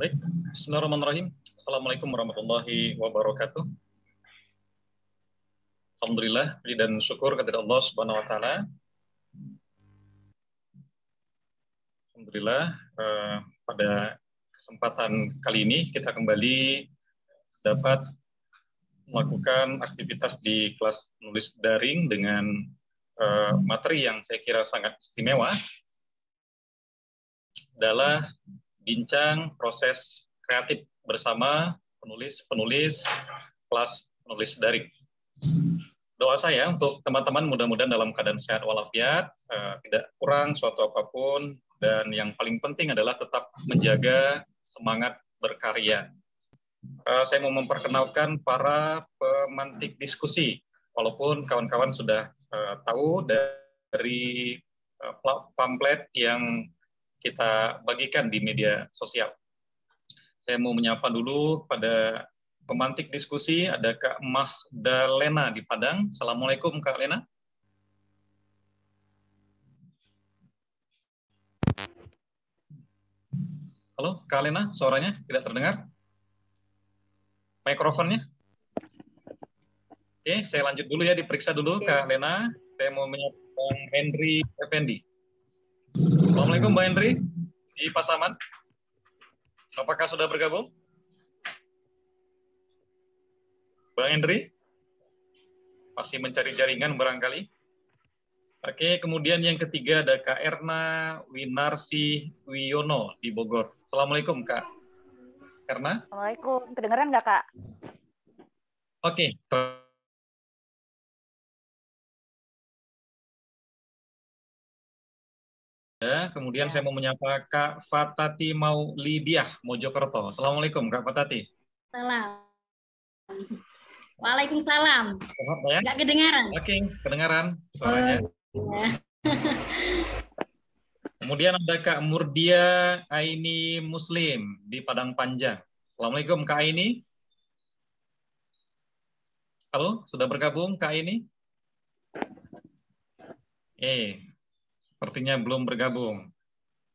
Baik, Bismillahirrahmanirrahim. Assalamualaikum warahmatullahi wabarakatuh. Alhamdulillah, puji dan syukur kepada Allah Subhanahu wa taala. Alhamdulillah, pada kesempatan kali ini kita kembali dapat melakukan aktivitas di kelas menulis daring dengan materi yang saya kira sangat istimewa adalah bincang proses kreatif bersama penulis-penulis kelas menulis daring. Doa saya untuk teman-teman mudah-mudahan dalam keadaan sehat walafiat, tidak kurang suatu apapun, dan yang paling penting adalah tetap menjaga semangat berkarya. Saya mau memperkenalkan para pemantik diskusi, walaupun kawan-kawan sudah tahu dari pamflet yang kita bagikan di media sosial. Saya mau menyapa dulu pada pemantik diskusi, ada Kak Magdalena di Padang. Assalamualaikum Kak Lena. Halo Kak Lena, suaranya tidak terdengar? Mikrofonnya? Oke, saya lanjut dulu ya, diperiksa dulu Kak Lena. Saya mau menyapa Bang Henry Effendi. Assalamualaikum Bang Henry di Pasaman. Apakah sudah bergabung? Bang Henry? Masih mencari jaringan barangkali. Oke, kemudian yang ketiga ada Kak Erna Winarsi Wiono di Bogor. Assalamualaikum Kak Erna. Assalamualaikum. Kedengeran nggak Kak? Oke. Kemudian saya mau menyapa Kak Fatati Maulidiah, Mojokerto. Assalamualaikum Kak Fatati. Salam. Waalaikumsalam. Ya? Nggak kedengaran? Oke, kedengaran suaranya. Ya. Kemudian ada Kak Murdia Aini Muslim di Padang Panjang. Assalamualaikum Kak Aini. Halo, sudah bergabung Kak Aini? Sepertinya belum bergabung.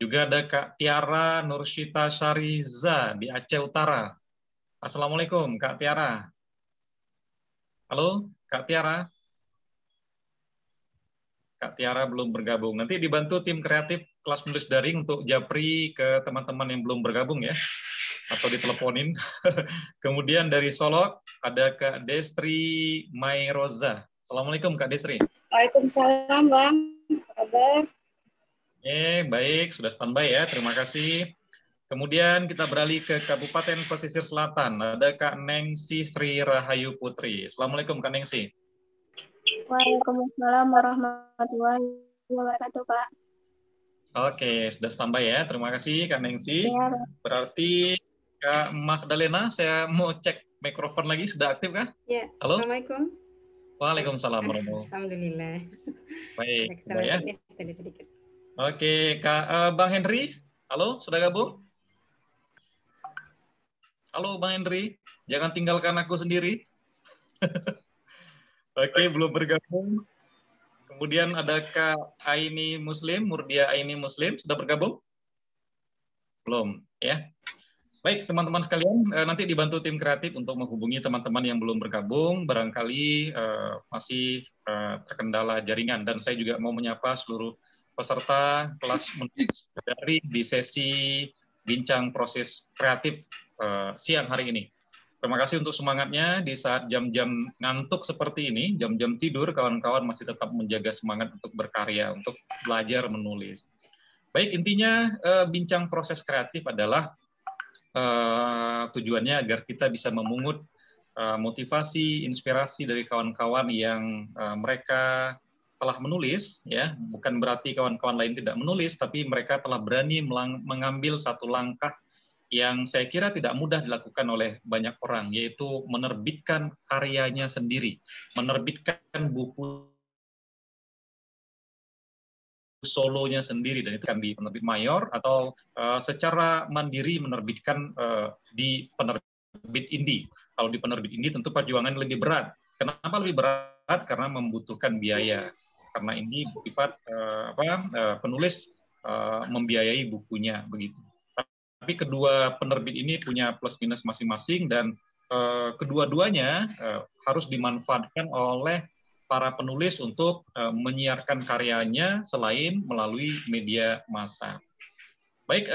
Juga ada Kak Tiara Nursyita Syariza di Aceh Utara. Assalamualaikum Kak Tiara. Halo Kak Tiara. Kak Tiara belum bergabung. Nanti dibantu tim kreatif kelas menulis daring untuk japri ke teman-teman yang belum bergabung ya. Atau diteleponin. Kemudian dari Solok ada Kak Destri Mayroza. Assalamualaikum Kak Destri. Waalaikumsalam Bang. Apa kabar? Baik, sudah standby ya, terima kasih. Kemudian kita beralih ke Kabupaten Pesisir Selatan, ada Kak Nengsi Sri Rahayu Putri. Assalamualaikum Kak Nengsi. Waalaikumsalam warahmatullahi wabarakatuh Pak. Oke, sudah standby ya, terima kasih Kak Nengsi. Ya, berarti Kak Magdalena, saya mau cek mikrofon lagi, sudah aktif kah? Ya, halo. Assalamualaikum. Waalaikumsalam warahmatullahi wabarakatuh. Alhamdulillah. Baik, ya. Sedikit. Oke, Kak Bang Henry, halo, sudah gabung? Halo Bang Henry, jangan tinggalkan aku sendiri. Oke, belum bergabung. Kemudian ada Kak Aini Muslim, Murdia Aini Muslim, sudah bergabung? Belum, ya. Baik, teman-teman sekalian, nanti dibantu tim kreatif untuk menghubungi teman-teman yang belum bergabung, barangkali masih terkendala jaringan. Dan saya juga mau menyapa seluruh peserta kelas menulis dari di sesi bincang proses kreatif siang hari ini. Terima kasih untuk semangatnya di saat jam-jam ngantuk seperti ini, jam-jam tidur, kawan-kawan masih tetap menjaga semangat untuk berkarya, untuk belajar menulis. Baik, intinya bincang proses kreatif adalah tujuannya agar kita bisa memungut motivasi, inspirasi dari kawan-kawan yang mereka telah menulis, ya, bukan berarti kawan-kawan lain tidak menulis, tapi mereka telah berani mengambil satu langkah yang saya kira tidak mudah dilakukan oleh banyak orang, yaitu menerbitkan karyanya sendiri, menerbitkan buku solonya sendiri, dan itu kan di penerbit mayor atau secara mandiri menerbitkan di penerbit indie. Kalau di penerbit indie tentu perjuangan lebih berat. Kenapa lebih berat? Karena membutuhkan biaya. Karena ini sifat penulis membiayai bukunya begitu. Tapi kedua penerbit ini punya plus minus masing-masing dan kedua-duanya harus dimanfaatkan oleh para penulis untuk menyiarkan karyanya selain melalui media massa. Baik,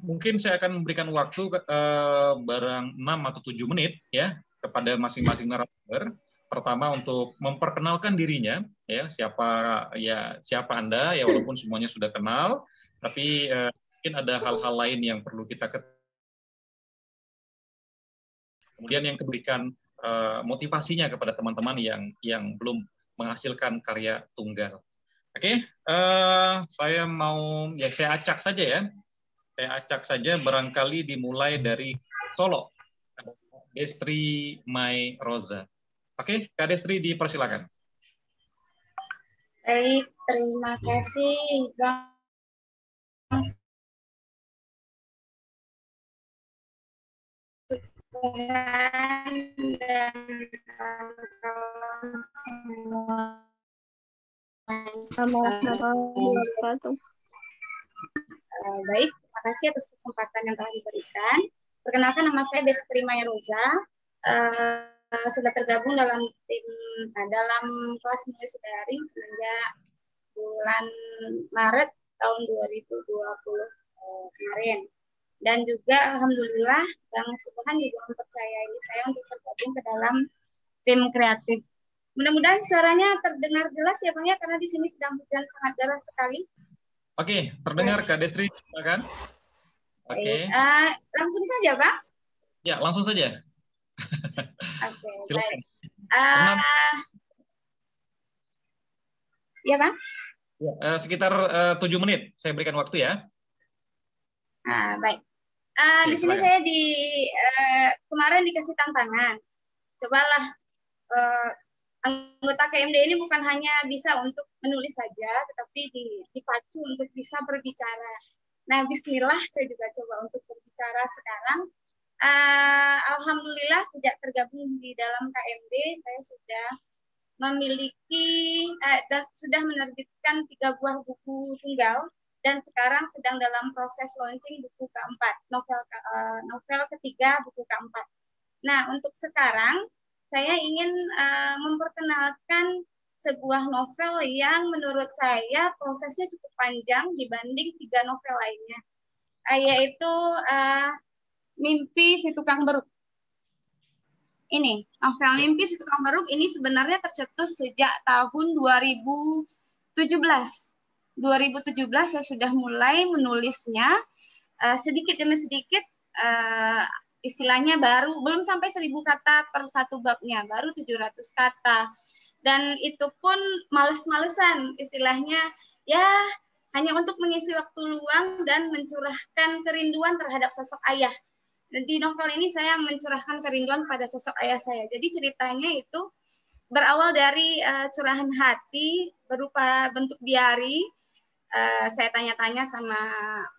mungkin saya akan memberikan waktu barang 6 atau 7 menit ya kepada masing-masing narasumber. Pertama untuk memperkenalkan dirinya, ya siapa Anda ya, walaupun semuanya sudah kenal, tapi mungkin ada hal-hal lain yang perlu kita ketahui. Kemudian yang keberikan motivasinya kepada teman-teman yang belum menghasilkan karya tunggal. Oke, saya acak saja ya. Saya acak saja, barangkali dimulai dari Solo. Destri Mai Roza. Oke, Kak Destri dipersilakan. Baik, terima kasih Bang. Dan baik, terima kasih atas kesempatan yang telah diberikan. Perkenalkan, nama saya Destri Mai Roza. Sudah tergabung dalam dalam kelas menulis daring sejak bulan Maret tahun 2020 kemarin. Dan juga alhamdulillah Bang Subhan juga mempercayai saya untuk tergabung ke dalam tim kreatif. Mudah-mudahan suaranya terdengar jelas ya Bang ya, karena di sini sedang hujan sangat deras sekali. Oke, terdengar Kak Destri, silakan. Oke. Langsung saja Pak. Ya, langsung saja. Oke, silakan. baik. Ya Bang? Sekitar 7 menit, saya berikan waktu ya. Baik. Di sini saya kemarin dikasih tantangan. Cobalah anggota KMD ini bukan hanya bisa untuk menulis saja, tetapi dipacu untuk bisa berbicara. Nah, bismillah saya juga coba untuk berbicara sekarang. Alhamdulillah sejak tergabung di dalam KMD, saya sudah memiliki dan sudah menerbitkan 3 buah buku tunggal. Dan sekarang sedang dalam proses launching buku keempat, novel ketiga, buku keempat. Nah, untuk sekarang saya ingin memperkenalkan sebuah novel yang menurut saya prosesnya cukup panjang dibanding 3 novel lainnya, yaitu Mimpi Si Tukang Beruk. Ini, novel Mimpi Si Tukang Beruk ini sebenarnya tercetus sejak tahun 2017. 2017 saya sudah mulai menulisnya sedikit demi sedikit, istilahnya belum sampai 1000 kata per satu babnya, baru 700 kata. Dan itu pun males-malesan, istilahnya ya hanya untuk mengisi waktu luang dan mencurahkan kerinduan terhadap sosok ayah. Dan di novel ini saya mencurahkan kerinduan pada sosok ayah saya. Jadi ceritanya itu berawal dari curahan hati berupa bentuk diari. Saya tanya-tanya sama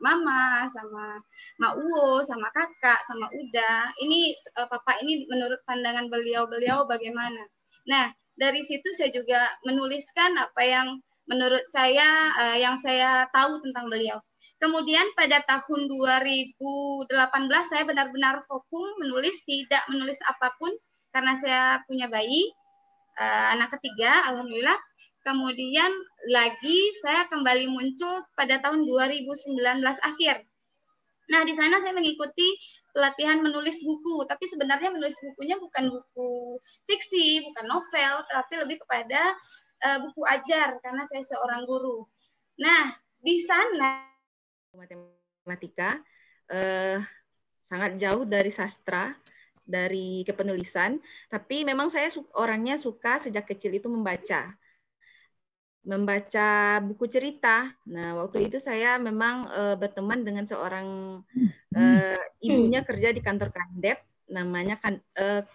mama, sama Mak Uwo, sama kakak, sama Uda. Ini papa ini menurut pandangan beliau bagaimana. Nah, dari situ saya juga menuliskan apa yang menurut saya, yang saya tahu tentang beliau. Kemudian pada tahun 2018 saya benar-benar fokus menulis, tidak menulis apapun karena saya punya bayi, anak ketiga, alhamdulillah. Kemudian lagi saya kembali muncul pada tahun 2019 akhir. Nah, di sana saya mengikuti pelatihan menulis buku, tapi sebenarnya menulis bukunya bukan buku fiksi, bukan novel, tapi lebih kepada buku ajar karena saya seorang guru. Nah, di sana matematika sangat jauh dari sastra, dari kepenulisan, tapi memang saya orangnya suka sejak kecil itu membaca buku cerita. Nah, waktu itu saya memang berteman dengan seorang ibunya kerja di kantor Kandep, namanya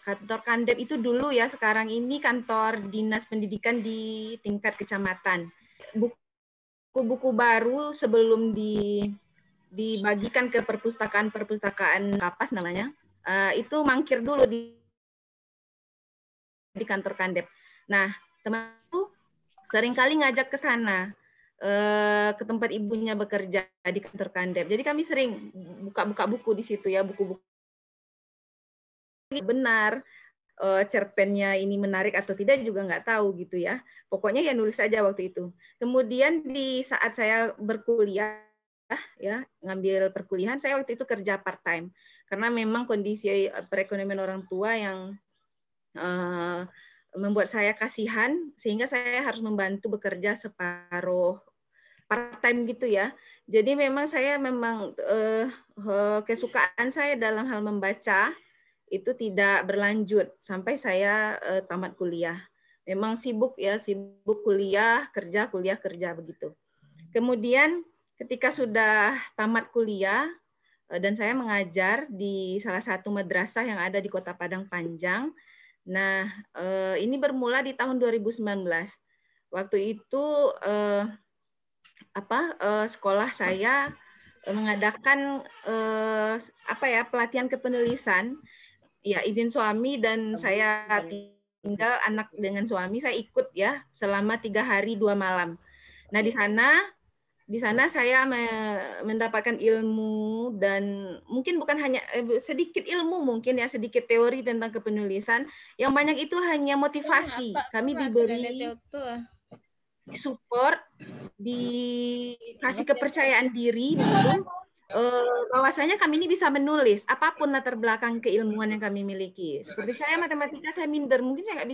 kantor Kandep itu dulu ya, sekarang ini kantor dinas pendidikan di tingkat kecamatan. Buku-buku baru sebelum dibagikan ke perpustakaan Kapas namanya, itu mangkir dulu di kantor Kandep. Nah, teman itu seringkali ngajak ke sana. ke tempat ibunya bekerja di kantor Kandep. Jadi kami sering buka-buka buku di situ ya, buku-buku benar, cerpennya ini menarik atau tidak juga nggak tahu gitu ya. Pokoknya ya nulis aja waktu itu. Kemudian di saat saya berkuliah ya, ngambil perkuliahan, saya waktu itu kerja part time karena memang kondisi perekonomian orang tua yang membuat saya kasihan sehingga saya harus membantu bekerja separuh part time gitu ya. Jadi memang saya kesukaan saya dalam hal membaca itu tidak berlanjut sampai saya tamat kuliah. Memang sibuk ya, sibuk kuliah, kerja begitu. Kemudian ketika sudah tamat kuliah dan saya mengajar di salah satu madrasah yang ada di Kota Padang Panjang. Nah, ini bermula di tahun 2019. Waktu itu sekolah saya mengadakan pelatihan kepenulisan. Ya, izin suami dan saya tinggal anak dengan suami, saya ikut ya selama 3 hari 2 malam. Nah, di sana saya mendapatkan ilmu dan mungkin bukan hanya sedikit ilmu, mungkin ya sedikit teori tentang kepenulisan. Yang banyak itu hanya motivasi. Kami diberi support, dikasih kepercayaan diri gitu. Bahwasanya kami ini bisa menulis apapun latar belakang keilmuan yang kami miliki. Seperti saya matematika saya minder, mungkin saya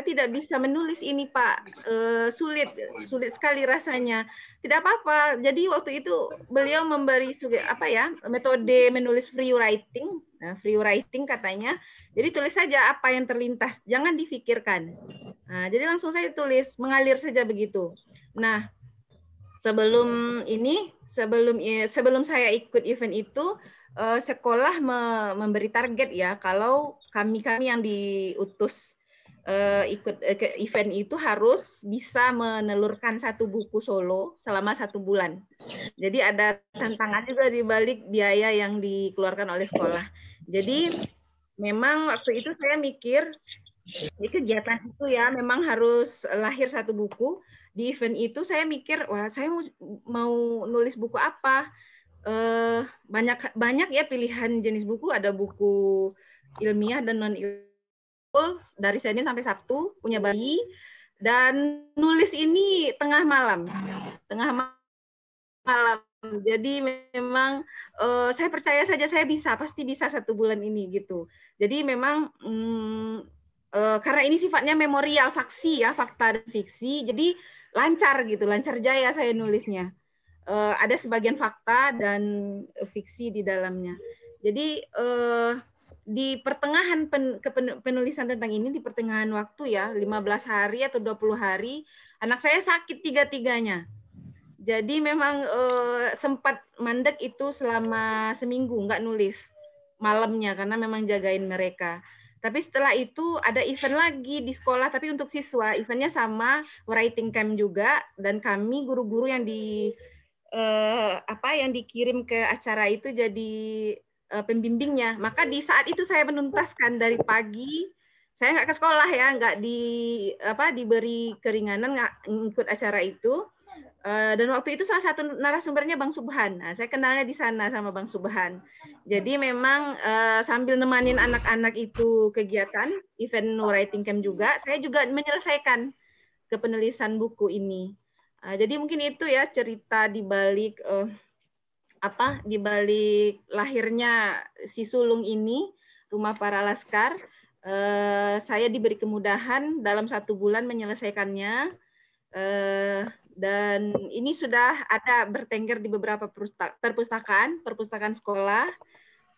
tidak bisa menulis ini Pak, sulit sekali rasanya. Tidak apa-apa. Jadi waktu itu beliau memberi metode menulis free writing. Nah, free writing katanya. Jadi tulis saja apa yang terlintas, jangan difikirkan. Nah, jadi langsung saya tulis, mengalir saja begitu. Nah, sebelum saya ikut event itu, sekolah memberi target ya, kalau kami yang diutus ikut ke event itu harus bisa menelurkan 1 buku solo selama 1 bulan. Jadi ada tantangan juga di balik biaya yang dikeluarkan oleh sekolah. Jadi memang waktu itu saya mikir di kegiatan itu ya memang harus lahir 1 buku. Di event itu saya mikir, wah saya mau nulis buku apa? Banyak ya pilihan jenis buku, ada buku ilmiah dan non ilmiah dari Senin sampai Sabtu, punya bayi, dan nulis ini tengah malam. Jadi memang saya percaya saja saya pasti bisa 1 bulan ini gitu. Jadi memang karena ini sifatnya memorial, faksi ya, fakta dan fiksi, jadi lancar jaya saya nulisnya. Ada sebagian fakta dan fiksi di dalamnya. Jadi di pertengahan penulisan tentang ini, di pertengahan waktu ya, 15 hari atau 20 hari, anak saya sakit 3-tiganya. Jadi memang sempat mandek itu selama seminggu, nggak nulis malamnya karena memang jagain mereka. Tapi setelah itu ada event lagi di sekolah, tapi untuk siswa. Eventnya sama, writing camp juga, dan kami guru-guru yang yang dikirim ke acara itu jadi pembimbingnya. Maka di saat itu saya menuntaskan dari pagi, saya nggak ke sekolah ya, nggak diberi keringanan nggak ikut acara itu. Dan waktu itu salah satu narasumbernya Bang Subhan. Nah, saya kenalnya di sana sama Bang Subhan. Jadi memang sambil nemanin anak-anak itu kegiatan event writing camp juga, saya juga menyelesaikan kepenulisan buku ini. Jadi mungkin itu ya cerita di balik di balik lahirnya si sulung ini, Rumah Para Laskar. Saya diberi kemudahan dalam 1 bulan menyelesaikannya. Dan ini sudah ada bertengger di beberapa perpustakaan sekolah.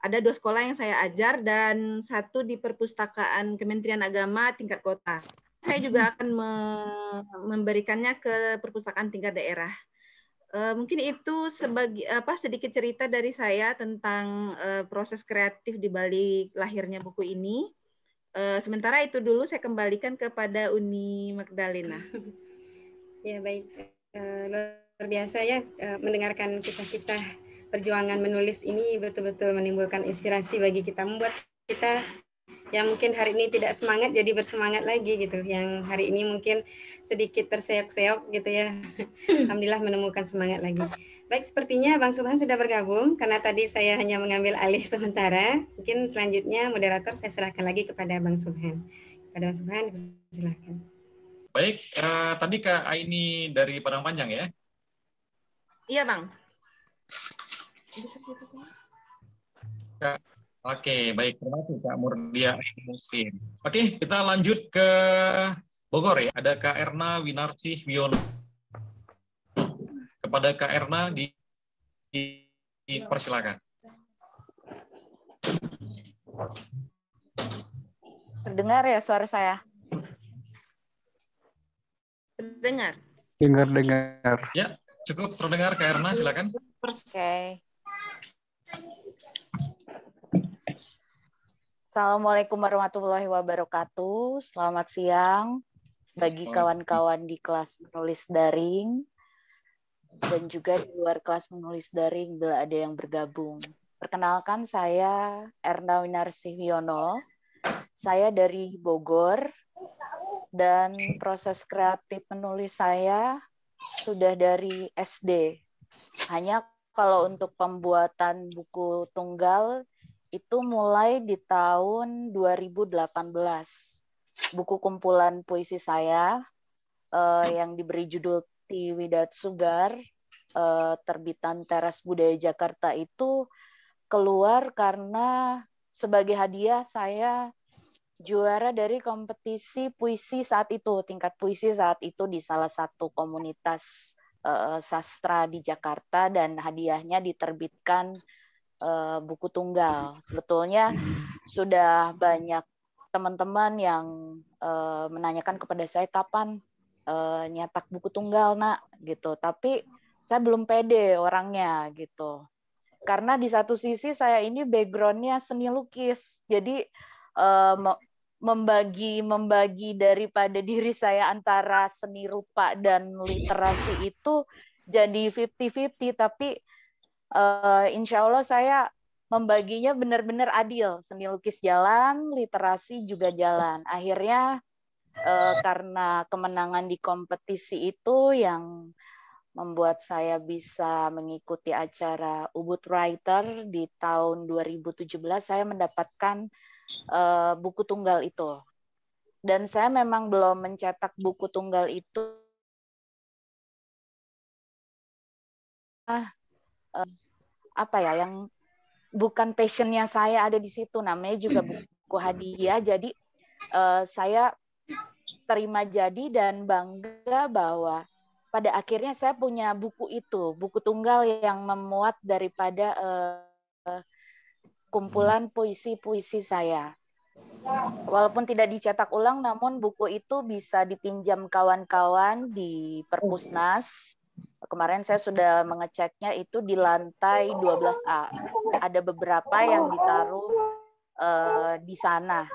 Ada 2 sekolah yang saya ajar dan 1 di perpustakaan Kementerian Agama tingkat kota. Saya juga akan memberikannya ke perpustakaan tingkat daerah. Mungkin itu sedikit cerita dari saya tentang proses kreatif di balik lahirnya buku ini. Sementara itu dulu saya kembalikan kepada Uni Magdalena. Ya baik, luar biasa ya mendengarkan kisah-kisah perjuangan menulis ini betul-betul menimbulkan inspirasi bagi kita, membuat kita yang mungkin hari ini tidak semangat jadi bersemangat lagi gitu. Yang hari ini mungkin sedikit terseok-seok gitu ya. Alhamdulillah menemukan semangat lagi. Baik, sepertinya Bang Subhan sudah bergabung karena tadi saya hanya mengambil alih sementara. Mungkin selanjutnya moderator saya serahkan lagi kepada Bang Subhan. Kepada Bang Subhan, silakan. Baik, tadi Kak Aini dari Padang Panjang ya? Iya, Bang. Kak, oke, baik. Terima kasih Kak Murdia Muslim. Oke, kita lanjut ke Bogor ya. Ada Kak Erna Winarsih Wiono. Kepada Kak Erna dipersilakan. Terdengar ya suara saya? Terdengar. Dengar. Ya, cukup terdengar Kak Erna, silakan. Oke. Assalamualaikum warahmatullahi wabarakatuh. Selamat siang bagi kawan-kawan di kelas menulis daring dan juga di luar kelas menulis daring bila ada yang bergabung. Perkenalkan, saya Erna Winarsih Wiono. Saya dari Bogor dan proses kreatif menulis saya sudah dari SD. Hanya kalau untuk pembuatan buku tunggal itu mulai di tahun 2018. Buku kumpulan puisi saya yang diberi judul Ti Widat Sugar, terbitan Teras Budaya Jakarta itu keluar karena sebagai hadiah saya juara dari kompetisi puisi saat itu, tingkat puisi saat itu di salah satu komunitas sastra di Jakarta, dan hadiahnya diterbitkan buku tunggal. Sebetulnya sudah banyak teman-teman yang menanyakan kepada saya kapan nyetak buku tunggal, Nak, gitu. Tapi saya belum pede orangnya gitu. Karena di satu sisi saya ini background-nya seni lukis. Jadi membagi daripada diri saya antara seni rupa dan literasi itu jadi 50-50, tapi insya Allah saya membaginya benar-benar adil. Seni lukis jalan, literasi juga jalan. Akhirnya karena kemenangan di kompetisi itu yang membuat saya bisa mengikuti acara Ubud Writer di tahun 2017, saya mendapatkan buku tunggal itu. Dan saya memang belum mencetak buku tunggal itu apa ya, yang bukan passionnya saya ada di situ, namanya juga buku hadiah. Jadi saya terima jadi dan bangga bahwa pada akhirnya saya punya buku itu, buku tunggal yang memuat daripada kumpulan puisi-puisi saya. Walaupun tidak dicetak ulang, namun buku itu bisa dipinjam kawan-kawan di Perpusnas. Kemarin saya sudah mengeceknya, itu di lantai 12A. Ada beberapa yang ditaruh di sana.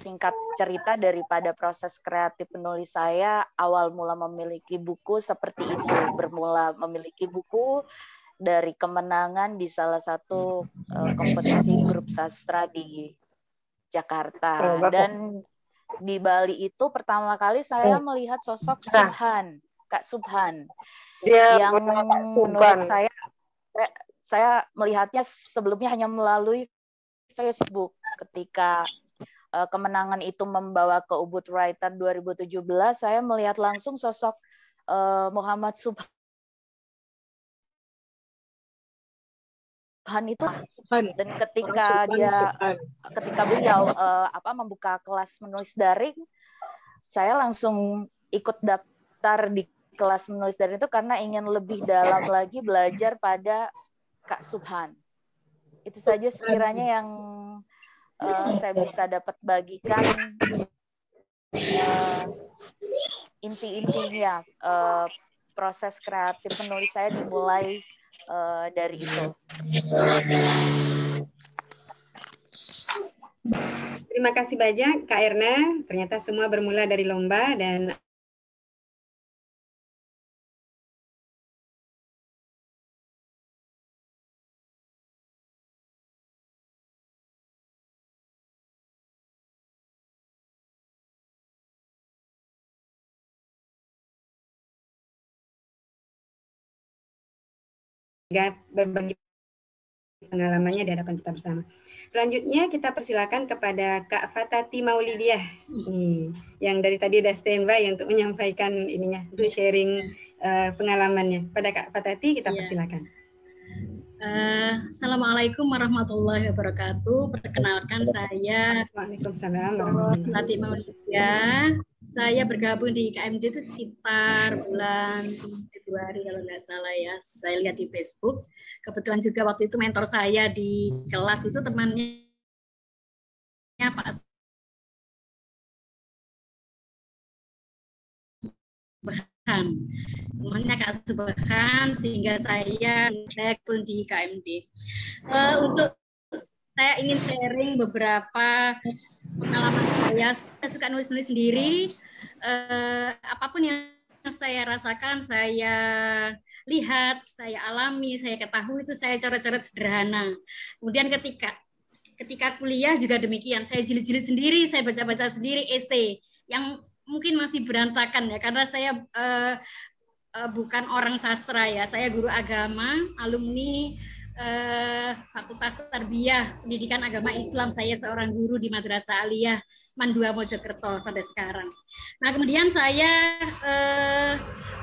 Singkat cerita, daripada proses kreatif penulis saya, awal mula memiliki buku seperti itu. Bermula memiliki buku dari kemenangan di salah satu kompetisi grup sastra di Jakarta. Dan di Bali itu pertama kali saya melihat sosok Subhan, Kak Subhan, yang menurut saya melihatnya sebelumnya hanya melalui Facebook. Ketika kemenangan itu membawa ke Ubud Writer 2017, saya melihat langsung sosok Muhammad Subhan itu, dan ketika beliau membuka kelas menulis daring, saya langsung ikut daftar di kelas menulis daring itu karena ingin lebih dalam lagi belajar pada Kak Subhan. Itu saja sekiranya yang saya bisa dapat bagikan inti-intinya. Proses kreatif menulis saya dimulai dari itu. Terima kasih banyak Kak Erna. Ternyata semua bermula dari lomba dan berbagi pengalamannya di hadapan kita bersama. Selanjutnya kita persilakan kepada Kak Fatati Maulidiah nih, yang dari tadi udah standby untuk menyampaikan ininya, untuk sharing pengalamannya. Pada Kak Fatati kita persilakan. Assalamualaikum warahmatullahi wabarakatuh. Perkenalkan, saya Waalaikumsalam Fatati Maulidiah. Saya bergabung di KMD itu sekitar bulan Februari kalau nggak salah ya. Saya lihat di Facebook. Kebetulan juga waktu itu mentor saya di kelas itu temannya Pak Subhan. Temannya Kak Subhan, sehingga saya pun di KMD. Untuk saya ingin sharing beberapa pengalaman saya suka nulis-nulis sendiri. Apapun yang saya rasakan, saya lihat, saya alami, saya ketahui, itu saya coret-coret sederhana. Kemudian ketika kuliah juga demikian, saya jilid-jilid sendiri, saya baca-baca sendiri esai yang mungkin masih berantakan ya, karena saya bukan orang sastra ya, saya guru agama, alumni Fakultas Tarbiyah Pendidikan Agama Islam. Saya seorang guru di Madrasah Aliyah Mandua Mojokerto sampai sekarang. Nah, kemudian saya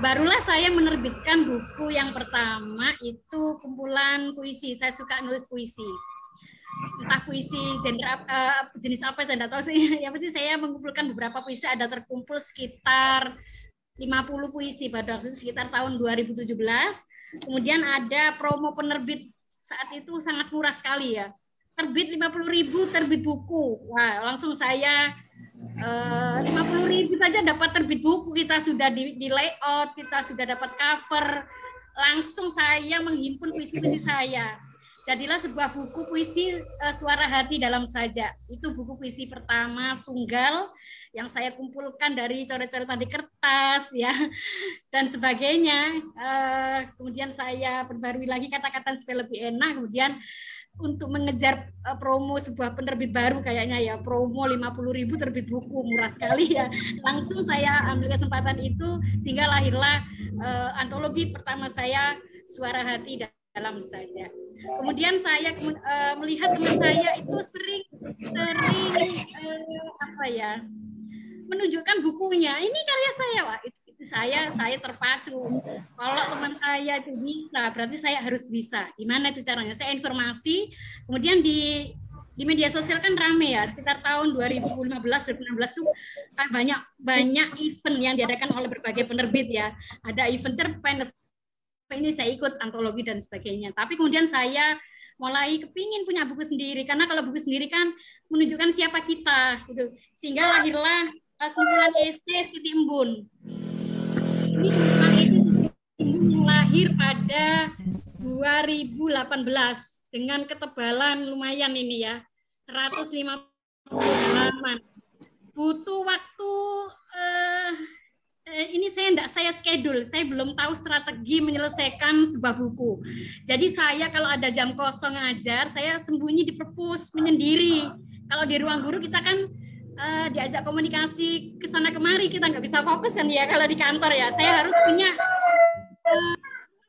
barulah saya menerbitkan buku yang pertama, itu kumpulan puisi. Saya suka nulis puisi. Entah puisi jenis apa saya tidak tahu sih. Yang pasti saya mengumpulkan beberapa puisi, ada terkumpul sekitar 50 puisi pada waktu itu, sekitar tahun 2017. Kemudian ada promo penerbit, saat itu sangat murah sekali ya, terbit 50.000 terbit buku. Wah, langsung saya 50.000 saja dapat terbit buku, kita sudah di layout, kita sudah dapat cover, langsung saya menghimpun puisi-puisi saya. Jadilah sebuah buku puisi Suara Hati Dalam Saja. Itu buku puisi pertama tunggal yang saya kumpulkan dari coret-coretan di kertas ya dan sebagainya. Kemudian saya perbarui lagi kata-kata supaya lebih enak. Kemudian untuk mengejar promo sebuah penerbit baru, kayaknya ya promo 50.000 terbit buku, murah sekali ya. Langsung saya ambil kesempatan itu sehingga lahirlah antologi pertama saya, Suara Hati Dalam Saja. Kemudian saya melihat teman saya itu sering menunjukkan bukunya. Ini karya saya, Wah. Itu saya terpacu. Kalau teman saya itu bisa, berarti saya harus bisa. Gimana itu caranya? Saya informasi. Kemudian di media sosial kan rame ya. Sekitar tahun 2015-2016 itu kan banyak event yang diadakan oleh berbagai penerbit ya. Ada event cerpen, ini saya ikut antologi dan sebagainya. Tapi kemudian saya mulai kepingin punya buku sendiri, karena kalau buku sendiri kan menunjukkan siapa kita gitu. Sehingga lahirlah kumpulan esai Siti Embun. Ini kumpulan esai lahir pada 2018 dengan ketebalan lumayan ini ya, 150 halaman. Butuh waktu ini saya schedule, saya belum tahu strategi menyelesaikan sebuah buku. Jadi saya kalau ada jam kosong ngajar, saya sembunyi di perpus menyendiri. Kalau di ruang guru kita kan diajak komunikasi ke sana kemari, kita nggak bisa fokus kan ya kalau di kantor ya. Saya harus punya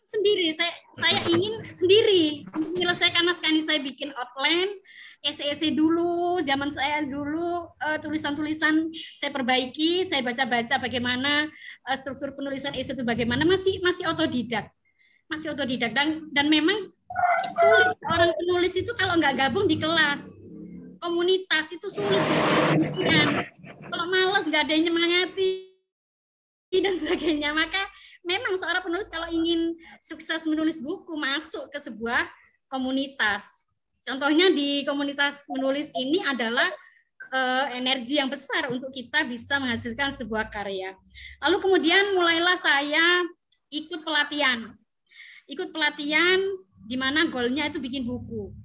sendiri. Saya ingin sendiri menyelesaikan naskah ini. Saya bikin outline, esai dulu, zaman saya dulu tulisan-tulisan saya perbaiki, saya baca-baca bagaimana struktur penulisan esai itu bagaimana, masih otodidak. Dan memang sulit orang penulis itu kalau nggak gabung di kelas. Komunitas itu sulit. Kalau malas nggak ada yang nyemangati dan sebagainya, maka memang seorang penulis kalau ingin sukses menulis buku masuk ke sebuah komunitas. Contohnya di komunitas menulis ini adalah energi yang besar untuk kita bisa menghasilkan sebuah karya. Lalu kemudian mulailah saya ikut pelatihan di mana goalnya itu bikin buku.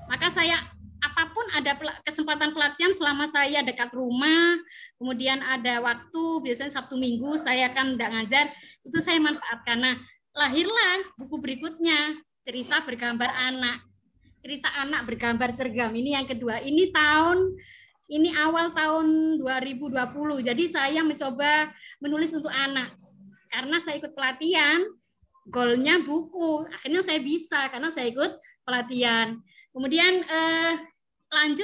Maka saya apapun ada kesempatan pelatihan selama saya dekat rumah, kemudian ada waktu, biasanya Sabtu Minggu saya kan tidak ngajar, itu saya manfaatkan. Nah, lahirlah buku berikutnya, cerita bergambar anak. Cerita anak bergambar cergam. Ini yang kedua. Ini awal tahun 2020. Jadi saya mencoba menulis untuk anak. Karena saya ikut pelatihan, goalnya buku. Akhirnya saya bisa karena saya ikut pelatihan. Kemudian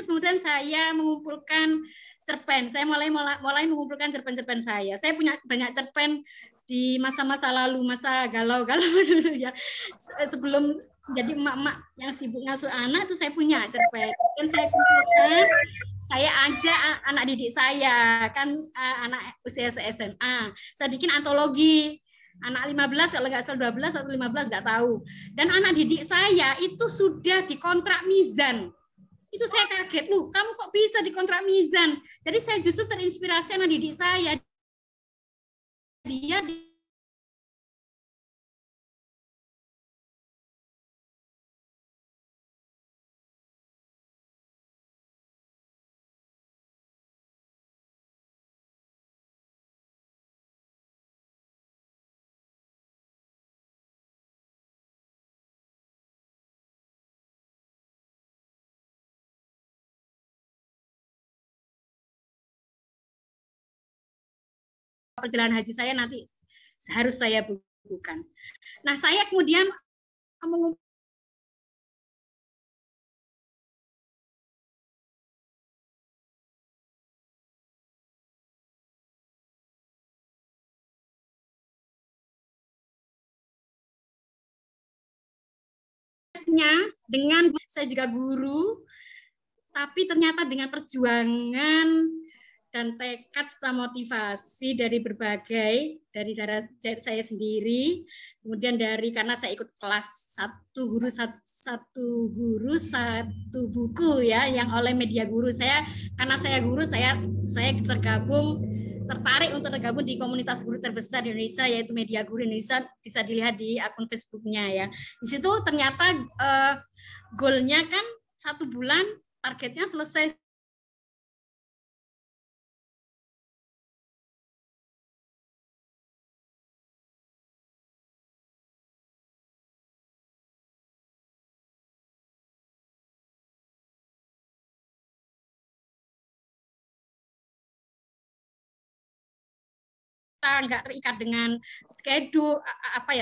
kemudian saya mengumpulkan cerpen. Saya mulai mengumpulkan cerpen-cerpen saya. Saya punya banyak cerpen di masa-masa lalu, masa galau-galau dulu ya. Sebelum jadi emak-emak yang sibuk ngasuh anak, itu saya punya cerpen. Dan saya kumpulkan, saya ajak anak didik saya, kan anak usia SMA. Saya bikin antologi. Anak 15, kalau nggak salah 12 atau 15, nggak tahu. Dan anak didik saya itu sudah dikontrak Mizan. Itu saya kaget, loh, kamu kok bisa dikontrak Mizan? Jadi saya justru terinspirasi anak didik saya. Dia perjalanan haji saya nanti harus saya bukukan. Nah, saya kemudian dengan saya juga guru, tapi ternyata dengan perjuangan dan tekad serta motivasi dari berbagai, dari saya sendiri, kemudian karena saya ikut kelas satu guru satu buku ya, yang oleh Media Guru. Karena saya guru, saya tertarik untuk tergabung di komunitas guru terbesar di Indonesia, yaitu Media Guru Indonesia. Bisa dilihat di akun Facebooknya ya. Di situ ternyata goalnya kan 1 bulan, targetnya selesai nggak terikat dengan schedule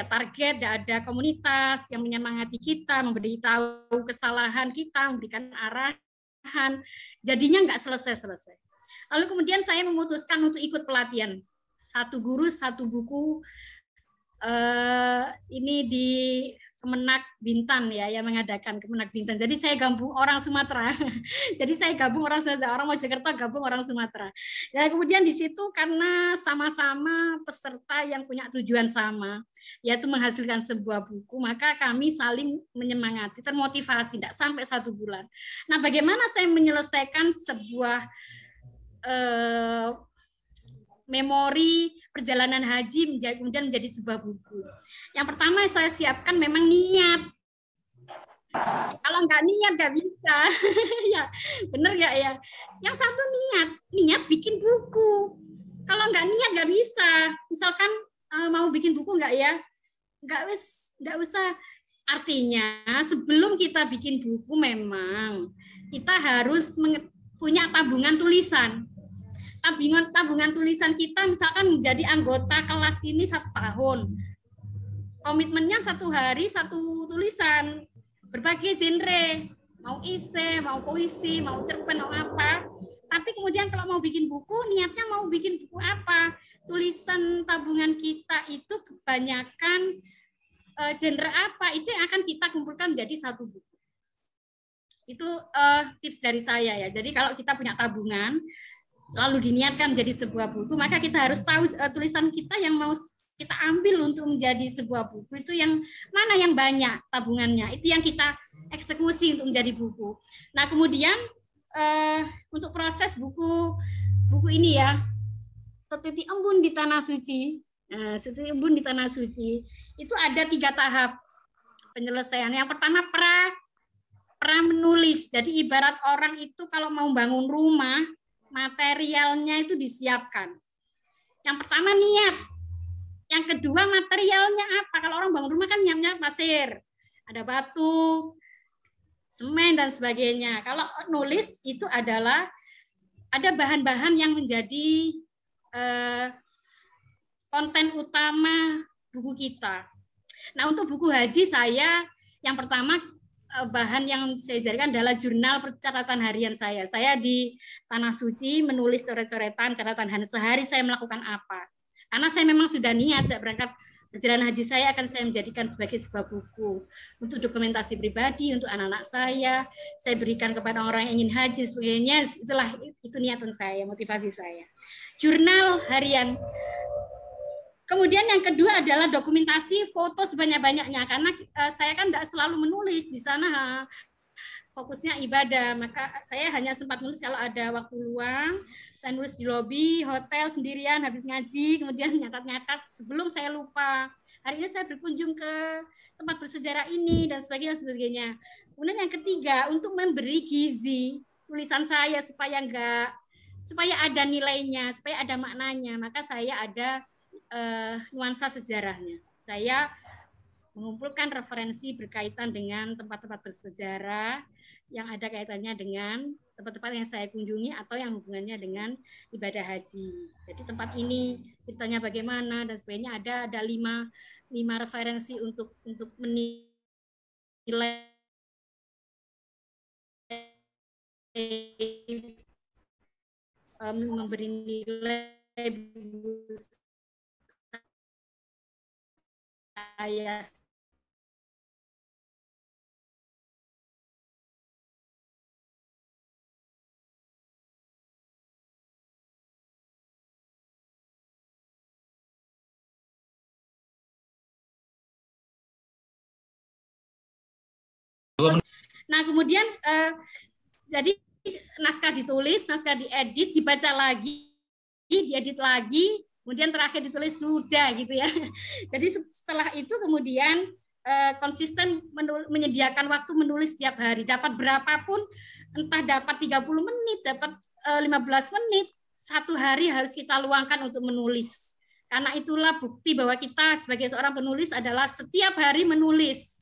target, tidak ada komunitas yang menyemangati kita, memberi tahu kesalahan kita, memberikan arahan, jadinya nggak selesai. Lalu kemudian saya memutuskan untuk ikut pelatihan 1 guru 1 buku ini di Kemenak Bintan ya, yang mengadakan Kemenak Bintan. Jadi saya gabung orang Sumatera. Jadi saya gabung orang Mojokerto, gabung orang Sumatera. Ya, kemudian di situ karena sama-sama peserta yang punya tujuan sama, yaitu menghasilkan sebuah buku, maka kami saling menyemangati, termotivasi, tidak sampai 1 bulan. Nah, bagaimana saya menyelesaikan sebuah memori perjalanan haji kemudian menjadi sebuah buku. Yang pertama saya siapkan memang niat. Kalau nggak niat nggak bisa. Ya, bener nggak ya? Yang satu niat bikin buku. Kalau nggak niat nggak bisa. Misalkan mau bikin buku nggak ya? Nggak usah. Artinya sebelum kita bikin buku memang kita harus punya tabungan tulisan. Tabungan tulisan kita misalkan menjadi anggota kelas ini 1 tahun. Komitmennya 1 hari 1 tulisan. Berbagai genre. Mau esai, mau puisi, mau cerpen, mau apa. Tapi kemudian kalau mau bikin buku, niatnya mau bikin buku apa? Tulisan tabungan kita itu kebanyakan genre apa? Itu yang akan kita kumpulkan menjadi 1 buku. Itu tips dari saya ya. Jadi kalau kita punya tabungan, lalu diniatkan menjadi sebuah buku, maka kita harus tahu tulisan kita yang mau kita ambil untuk menjadi sebuah buku itu yang mana yang banyak tabungannya, itu yang kita eksekusi untuk menjadi buku. Nah, kemudian untuk proses buku ini ya, Setiti Embun di Tanah Suci. Setiti Embun di Tanah Suci itu ada 3 tahap penyelesaian. Yang pertama pra menulis. Jadi ibarat orang itu kalau mau bangun rumah, materialnya itu disiapkan. Yang pertama niat. Yang kedua materialnya apa? Kalau orang bangun rumah kan nyiapnya pasir, ada batu, semen dan sebagainya. Kalau nulis itu adalah ada bahan-bahan yang menjadi konten utama buku kita. Nah, untuk buku haji saya yang pertama bahan yang saya jadikan adalah jurnal catatan harian saya. Saya di Tanah Suci menulis coret-coretan catatan harian sehari saya melakukan apa. Karena saya memang sudah niat saya berangkat perjalanan haji saya akan saya menjadikan sebagai sebuah buku untuk dokumentasi pribadi untuk anak-anak saya berikan kepada orang yang ingin haji sebagainya. Itu niatan saya, motivasi saya. Jurnal harian. Kemudian yang kedua adalah dokumentasi foto sebanyak-banyaknya karena saya kan tidak selalu menulis di sana fokusnya ibadah, maka saya hanya sempat nulis kalau ada waktu luang. Saya nulis di lobi hotel sendirian habis ngaji, kemudian nyatat-nyatat sebelum saya lupa. Hari ini saya berkunjung ke tempat bersejarah ini dan sebagainya. Kemudian yang ketiga untuk memberi gizi tulisan saya supaya ada nilainya, supaya ada maknanya, maka saya ada nuansa sejarahnya. Saya mengumpulkan referensi berkaitan dengan tempat-tempat bersejarah yang ada kaitannya dengan tempat-tempat yang saya kunjungi atau yang hubungannya dengan ibadah haji. Jadi tempat ini ceritanya bagaimana dan sebagainya. Ada 5 referensi untuk menilai memberi nilai saya Nah, kemudian jadi naskah ditulis, naskah diedit, dibaca lagi, diedit lagi, kemudian terakhir ditulis sudah gitu ya. Jadi setelah itu kemudian konsisten menyediakan waktu menulis setiap hari. Dapat berapapun, entah dapat 30 menit, dapat 15 menit, satu hari harus kita luangkan untuk menulis. Karena itulah bukti bahwa kita sebagai seorang penulis adalah setiap hari menulis.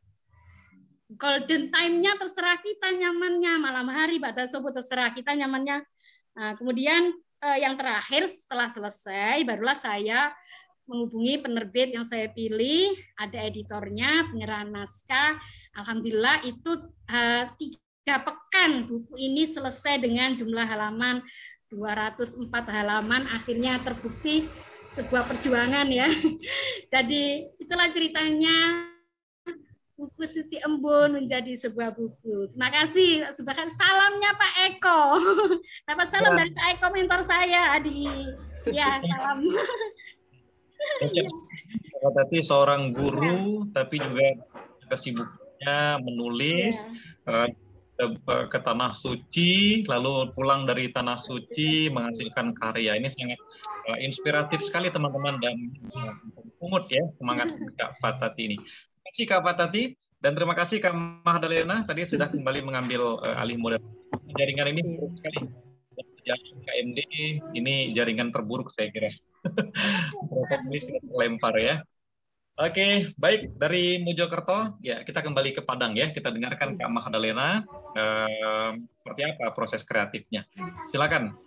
Golden time-nya terserah kita nyamannya, malam hari, pada subuh terserah kita nyamannya. Nah, kemudian yang terakhir setelah selesai, barulah saya menghubungi penerbit yang saya pilih, ada editornya, penyerahan naskah. Alhamdulillah itu 3 pekan buku ini selesai dengan jumlah halaman 204 halaman, akhirnya terbukti sebuah perjuangan ya. Jadi itulah ceritanya buku Siti Embun menjadi sebuah buku. Terima kasih. Subhan salamnya Pak Eko. Dapat salam dari Pak Eko, mentor saya, Adi. Ya, salam. Tadi seorang guru, tapi juga kesibukannya menulis, ke Tanah Suci, lalu pulang dari Tanah Suci menghasilkan karya. Ini sangat inspiratif sekali teman-teman dan pungut ya semangat Kak Fatati ini. Terima kasih Kak Fatati dan terima kasih Kak Mahdalena tadi sudah kembali mengambil alih modal. Jaringan ini buruk sekali. KMD ini jaringan terburuk saya kira. Ini sudah terlempar ya. Oke, baik dari Mojokerto ya kita kembali ke Padang ya. Kita dengarkan Kak Mahdalena seperti apa proses kreatifnya. Silakan.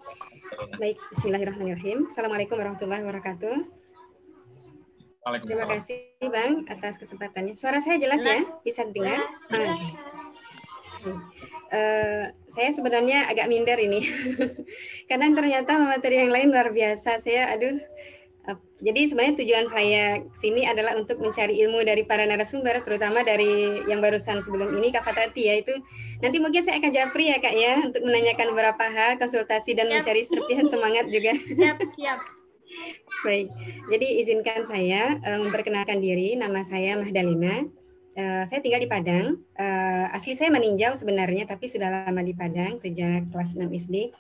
Baik, bismillahirrahmanirrahim. Assalamualaikum warahmatullahi wabarakatuh. Terima kasih Bang atas kesempatannya. Suara saya jelas ya? Bisa dengar? Saya sebenarnya agak minder ini karena ternyata materi yang lain luar biasa. Jadi sebenarnya tujuan saya sini adalah untuk mencari ilmu dari para narasumber, terutama dari yang barusan sebelum ini Kak Fatati ya. Itu nanti mungkin saya akan japri ya Kak ya untuk menanyakan beberapa hal, konsultasi dan mencari serpihan semangat juga. Siap. Baik, jadi izinkan saya memperkenalkan diri. Nama saya Mahdalena. Saya tinggal di Padang. Asli saya meninjau sebenarnya, tapi sudah lama di Padang sejak kelas 6 SD.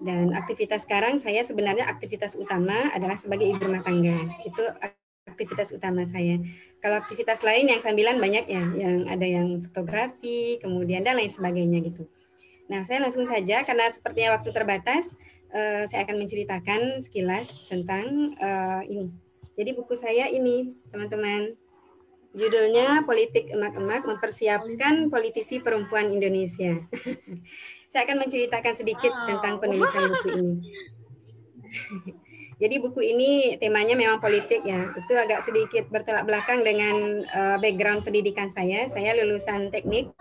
Dan aktivitas sekarang saya sebenarnya aktivitas utama adalah sebagai ibu rumah tangga. Itu aktivitas utama saya. Kalau aktivitas lain yang sambilan banyak ya, yang ada yang fotografi, kemudian dan lain sebagainya gitu. Nah, saya langsung saja karena sepertinya waktu terbatas. Saya akan menceritakan sekilas tentang ini. Jadi buku saya ini, teman-teman. Judulnya Politik Emak-emak Mempersiapkan Politisi Perempuan Indonesia. Saya akan menceritakan sedikit tentang penulisan buku ini. Jadi buku ini temanya memang politik ya. Itu agak sedikit bertolak belakang dengan background pendidikan saya. Saya lulusan teknik,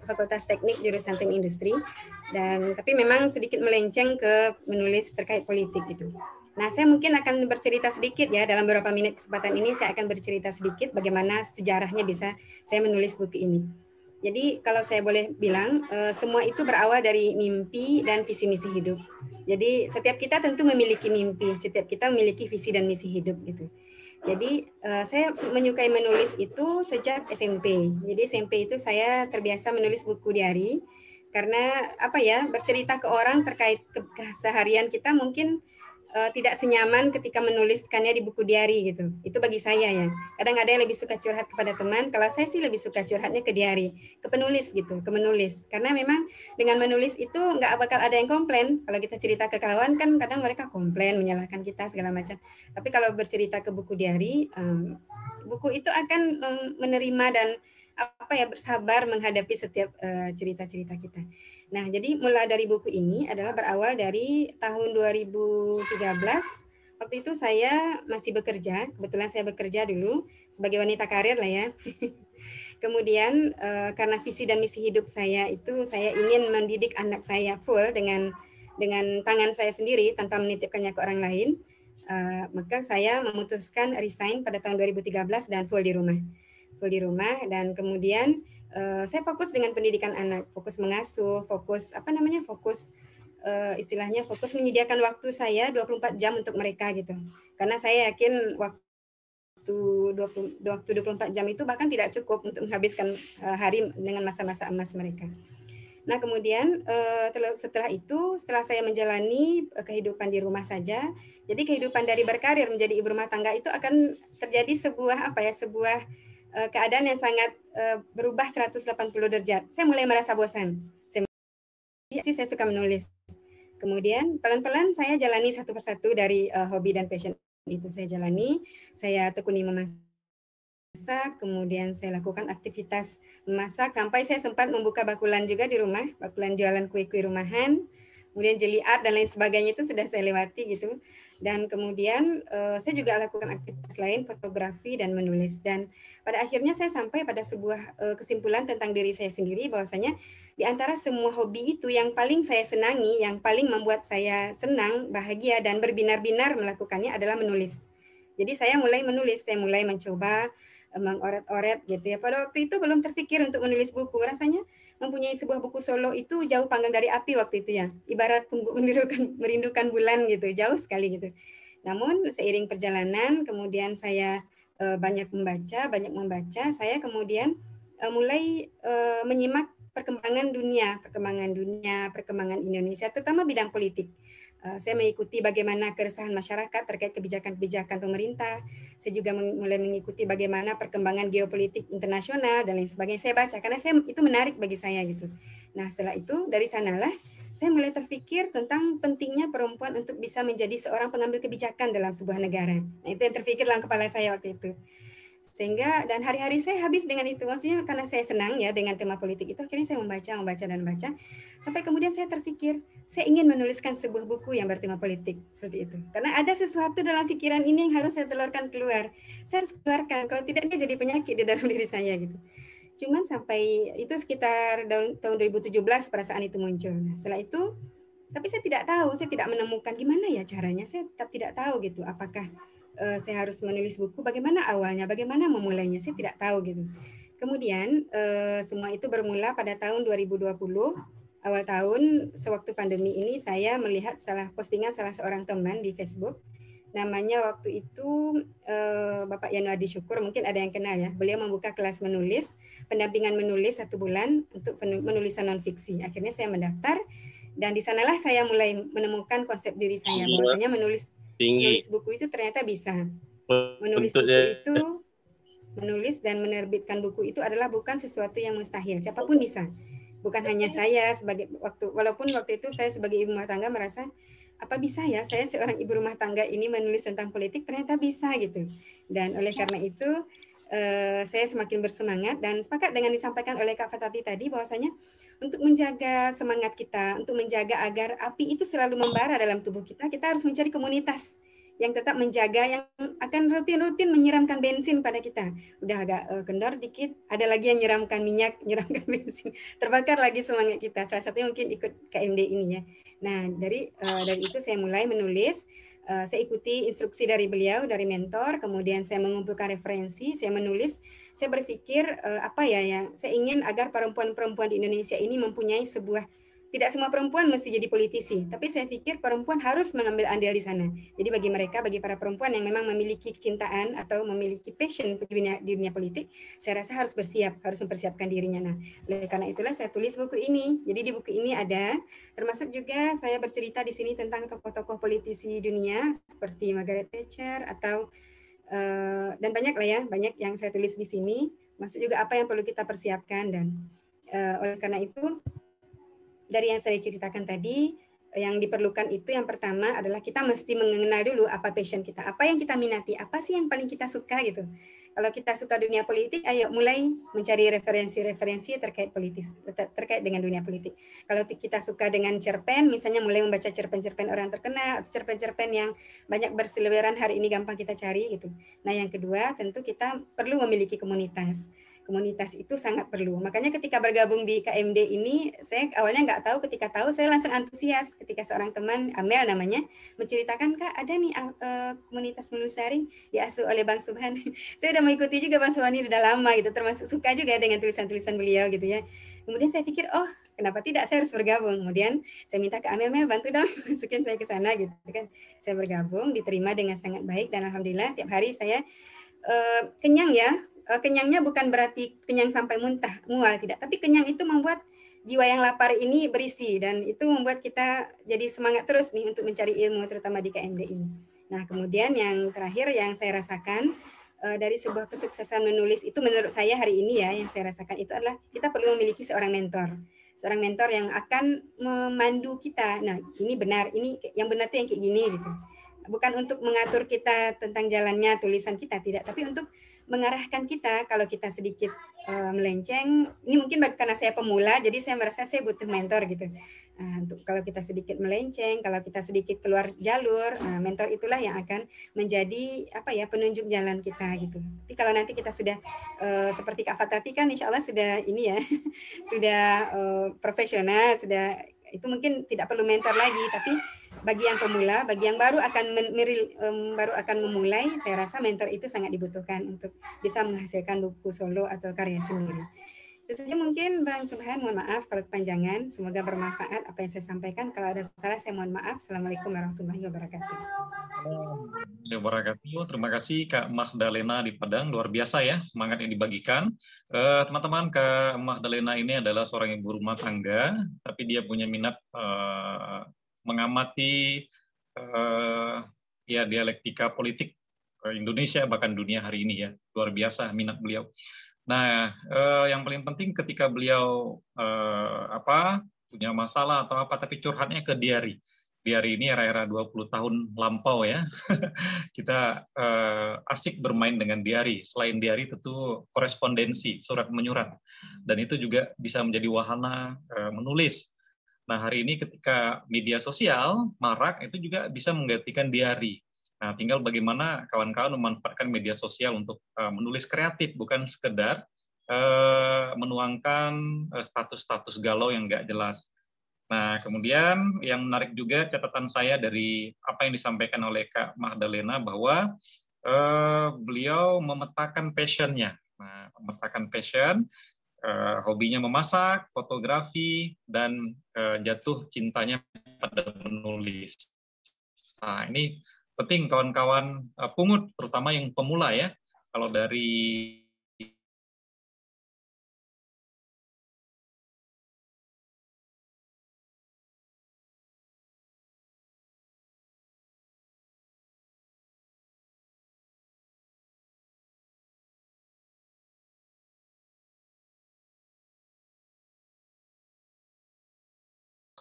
Fakultas Teknik jurusan Teknik Industri. Dan tapi memang sedikit melenceng ke menulis terkait politik gitu. Nah, saya mungkin akan bercerita sedikit ya dalam beberapa menit kesempatan ini saya akan bercerita sedikit bagaimana sejarahnya bisa saya menulis buku ini. Jadi kalau saya boleh bilang, semua itu berawal dari mimpi dan visi misi hidup. Jadi setiap kita tentu memiliki mimpi, setiap kita memiliki visi dan misi hidup gitu. Jadi saya menyukai menulis itu sejak SMP. Jadi SMP itu saya terbiasa menulis buku diari karena apa ya, bercerita ke orang terkait keseharian kita mungkin tidak senyaman ketika menuliskannya di buku diari gitu. Itu bagi saya ya. Kadang ada yang lebih suka curhat kepada teman, kalau saya sih lebih suka curhatnya ke diari, ke penulis gitu, ke menulis. Karena memang dengan menulis itu nggak bakal ada yang komplain. Kalau kita cerita ke kawan kan kadang mereka komplain, menyalahkan kita segala macam. Tapi kalau bercerita ke buku diari, buku itu akan menerima dan apa ya, bersabar menghadapi setiap cerita-cerita kita. Nah, jadi mulai dari buku ini adalah berawal dari tahun 2013. Waktu itu saya masih bekerja, kebetulan saya bekerja dulu sebagai wanita karir lah ya. Kemudian karena visi dan misi hidup saya itu saya ingin mendidik anak saya full dengan tangan saya sendiri tanpa menitipkannya ke orang lain. Maka saya memutuskan resign pada tahun 2013 dan full di rumah dan kemudian saya fokus dengan pendidikan anak, fokus mengasuh, fokus istilahnya fokus menyediakan waktu saya 24 jam untuk mereka gitu. Karena saya yakin waktu 24 jam itu bahkan tidak cukup untuk menghabiskan hari dengan masa-masa emas mereka. Nah, kemudian setelah saya menjalani kehidupan di rumah saja, jadi kehidupan dari berkarir menjadi ibu rumah tangga itu akan terjadi sebuah keadaan yang sangat berubah 180 derajat. Saya mulai merasa bosan. Saya suka menulis. Kemudian pelan-pelan saya jalani satu persatu dari hobi dan passion itu saya jalani. Saya tekuni memasak, kemudian saya lakukan aktivitas memasak sampai saya sempat membuka bakulan juga di rumah, bakulan jualan kue-kue rumahan. Kemudian jeli art dan lain sebagainya itu sudah saya lewati gitu. Dan kemudian saya juga lakukan aktivitas lain, fotografi dan menulis. Dan pada akhirnya saya sampai pada sebuah kesimpulan tentang diri saya sendiri bahwasanya di antara semua hobi itu yang paling saya senangi, yang paling membuat saya senang, bahagia dan berbinar-binar melakukannya adalah menulis. Jadi saya mulai menulis, saya mulai mencoba mengoret-oret gitu ya. Pada waktu itu belum terpikir untuk menulis buku. Rasanya mempunyai sebuah buku solo itu jauh panggang dari api waktu itu ya. Ibarat merindukan bulan gitu, jauh sekali gitu. Namun seiring perjalanan kemudian saya banyak membaca, saya kemudian mulai menyimak perkembangan dunia, perkembangan Indonesia, terutama bidang politik. Saya mengikuti bagaimana keresahan masyarakat terkait kebijakan-kebijakan pemerintah. Saya juga mulai mengikuti bagaimana perkembangan geopolitik internasional dan lain sebagainya. Saya baca karena itu menarik bagi saya gitu. Nah, setelah itu dari sanalah saya mulai terpikir tentang pentingnya perempuan untuk bisa menjadi seorang pengambil kebijakan dalam sebuah negara. Nah, itu yang terpikir dalam kepala saya waktu itu. Sehingga dan hari-hari saya habis dengan itu, maksudnya karena saya senang ya dengan tema politik itu, akhirnya saya membaca sampai kemudian saya terpikir saya ingin menuliskan sebuah buku yang bertema politik seperti itu, karena ada sesuatu dalam pikiran ini yang harus saya telurkan keluar, saya harus keluarkan, kalau tidak dia jadi penyakit di dalam diri saya gitu. Cuman sampai itu sekitar tahun 2017 perasaan itu muncul. Nah, setelah itu tapi saya tidak tahu, saya tidak menemukan gimana ya caranya, saya tetap tidak tahu gitu, apakah saya harus menulis buku, bagaimana awalnya, bagaimana memulainya, saya tidak tahu gitu. Kemudian semua itu bermula pada tahun 2020, awal tahun, sewaktu pandemi ini saya melihat postingan salah seorang teman di Facebook, namanya waktu itu Bapak Yanuardi Syukur, mungkin ada yang kenal ya, beliau membuka kelas menulis, pendampingan menulis 1 bulan untuk penulisan non-fiksi. Akhirnya saya mendaftar, dan di sanalah saya mulai menemukan konsep diri saya, bahwasanya menulis buku itu ternyata bisa. Menulis dan menerbitkan buku itu adalah bukan sesuatu yang mustahil. Siapapun bisa. Bukan hanya saya walaupun waktu itu saya sebagai ibu rumah tangga merasa apa bisa ya saya seorang ibu rumah tangga ini menulis tentang politik, ternyata bisa gitu. Dan oleh karena itu saya semakin bersemangat dan sepakat dengan disampaikan oleh Kak Fatati tadi bahwasanya untuk menjaga semangat kita, untuk menjaga agar api itu selalu membara dalam tubuh kita, kita harus mencari komunitas yang tetap menjaga, yang akan rutin-rutin menyiramkan bensin pada kita. Udah agak kendor dikit, ada lagi yang nyiramkan minyak, nyiramkan bensin, terbakar lagi semangat kita. Salah satunya mungkin ikut KMD ini ya. Nah, dari itu saya mulai menulis. Saya ikuti instruksi dari beliau, dari mentor, kemudian saya mengumpulkan referensi, saya menulis, saya berpikir apa ya yang saya ingin agar perempuan-perempuan di Indonesia ini mempunyai sebuah, tidak semua perempuan mesti jadi politisi, tapi saya pikir perempuan harus mengambil andil di sana. Jadi bagi mereka, bagi para perempuan yang memang memiliki kecintaan atau memiliki passion di dunia politik, saya rasa harus bersiap, harus mempersiapkan dirinya. Nah, oleh karena itulah saya tulis buku ini. Jadi di buku ini ada, termasuk juga saya bercerita di sini tentang tokoh-tokoh politisi dunia seperti Margaret Thatcher atau dan banyak lah ya, banyak yang saya tulis di sini. Masuk juga apa yang perlu kita persiapkan dan oleh karena itu. Dari yang saya ceritakan tadi, yang diperlukan itu yang pertama adalah kita mesti mengenal dulu apa passion kita, apa yang kita minati, apa sih yang paling kita suka gitu. Kalau kita suka dunia politik, ayo mulai mencari referensi-referensi terkait politik, terkait dengan dunia politik. Kalau kita suka dengan cerpen, misalnya mulai membaca cerpen-cerpen orang terkenal, cerpen-cerpen yang banyak berseliweran hari ini gampang kita cari gitu. Nah yang kedua tentu kita perlu memiliki komunitas. Komunitas itu sangat perlu. Makanya ketika bergabung di KMD ini, saya awalnya nggak tahu, ketika tahu saya langsung antusias ketika seorang teman, Amel namanya, menceritakan, Kak ada nih komunitas menulis daring diasuh oleh Bang Subhan. Saya udah mengikuti juga Bang Subhan ini udah lama gitu, termasuk suka juga dengan tulisan-tulisan beliau gitu ya. Kemudian saya pikir, oh kenapa tidak, saya harus bergabung. Kemudian saya minta ke Amel, Mel bantu dong, masukin saya ke sana gitu kan. Saya bergabung, diterima dengan sangat baik dan alhamdulillah tiap hari saya kenyang ya. Kenyangnya bukan berarti kenyang sampai muntah, mual tidak, tapi kenyang itu membuat jiwa yang lapar ini berisi dan itu membuat kita jadi semangat terus nih untuk mencari ilmu terutama di KMD ini. Nah, kemudian yang terakhir yang saya rasakan dari sebuah kesuksesan menulis itu menurut saya hari ini ya yang saya rasakan itu adalah kita perlu memiliki seorang mentor. Seorang mentor yang akan memandu kita. Nah, ini benar, ini yang benar tuh yang kayak gini gitu. Bukan untuk mengatur kita tentang jalannya tulisan kita, tidak, tapi untuk mengarahkan kita kalau kita sedikit melenceng. Ini mungkin karena saya pemula, jadi saya merasa saya butuh mentor gitu. Untuk kalau kita sedikit melenceng, kalau kita sedikit keluar jalur, mentor itulah yang akan menjadi apa ya penunjuk jalan kita gitu. Tapi kalau nanti kita sudah seperti Kak Fatati kan, insya Allah sudah ini ya, sudah profesional, sudah itu mungkin tidak perlu mentor lagi, tapi bagi yang pemula, bagi yang baru akan memulai, saya rasa mentor itu sangat dibutuhkan untuk bisa menghasilkan buku solo atau karya sendiri. Itu saja mungkin Bang Subhan, mohon maaf kalau kepanjangan, semoga bermanfaat apa yang saya sampaikan. Kalau ada salah saya mohon maaf. Assalamualaikum warahmatullahi wabarakatuh. Terima kasih Kak Magdalena di Padang, luar biasa ya semangat yang dibagikan. Teman-teman, Kak Magdalena ini adalah seorang ibu rumah tangga, tapi dia punya minat mengamati ya dialektika politik Indonesia bahkan dunia hari ini ya, luar biasa minat beliau. Nah, yang paling penting ketika beliau punya masalah atau apa, tapi curhatnya ke diary. Diary ini era-era 20 tahun lampau ya. Kita asik bermain dengan diary. Selain diary tentu korespondensi, surat menyurat. Dan itu juga bisa menjadi wahana menulis. Nah, hari ini ketika media sosial marak, itu juga bisa menggantikan diary. Nah, tinggal bagaimana kawan-kawan memanfaatkan media sosial untuk menulis kreatif, bukan sekedar menuangkan status-status galau yang nggak jelas. Nah, kemudian yang menarik juga catatan saya dari apa yang disampaikan oleh Kak Magdalena bahwa beliau memetakan passion-nya. Nah, memetakan passion, hobinya memasak, fotografi, dan jatuh cintanya pada menulis. Nah, ini penting kawan-kawan pungut, terutama yang pemula ya. Kalau dari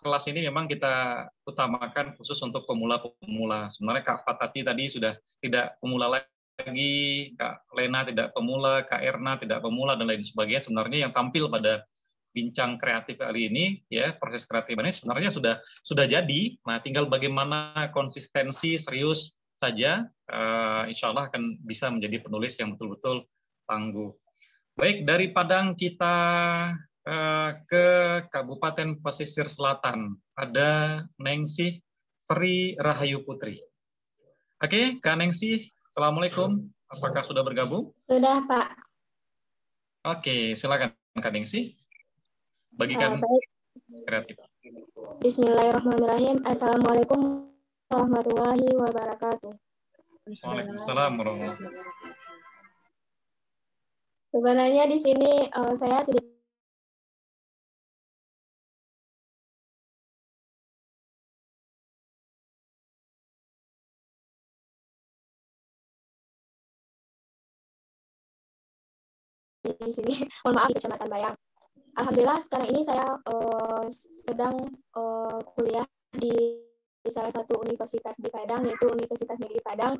kelas ini memang kita utamakan khusus untuk pemula-pemula. Sebenarnya Kak Fatati tadi sudah tidak pemula lagi, Kak Lena tidak pemula, Kak Erna tidak pemula, dan lain sebagainya. Sebenarnya yang tampil pada bincang kreatif kali ini, ya proses kreatif ini sebenarnya sudah jadi. Nah, tinggal bagaimana konsistensi, serius, saja, insya Allah akan bisa menjadi penulis yang betul-betul tangguh. Baik, dari Padang kita ke Kabupaten Pesisir Selatan. Ada Nengsi Sri Rahayu Putri. Oke, Kak Nengsi, Assalamualaikum. Apakah sudah bergabung? Sudah, Pak. Oke, silakan Kak Nengsi. Bagikan Baik. kreatif. Bismillahirrahmanirrahim. Assalamualaikum warahmatullahi wabarakatuh. Waalaikumsalam warahmatullahi wabarakatuh. Sebenarnya di sini saya sedikit di sini. Mohon maaf, di Kecamatan Bayang. Alhamdulillah sekarang ini saya sedang kuliah di salah satu universitas di Padang, yaitu Universitas Negeri Padang,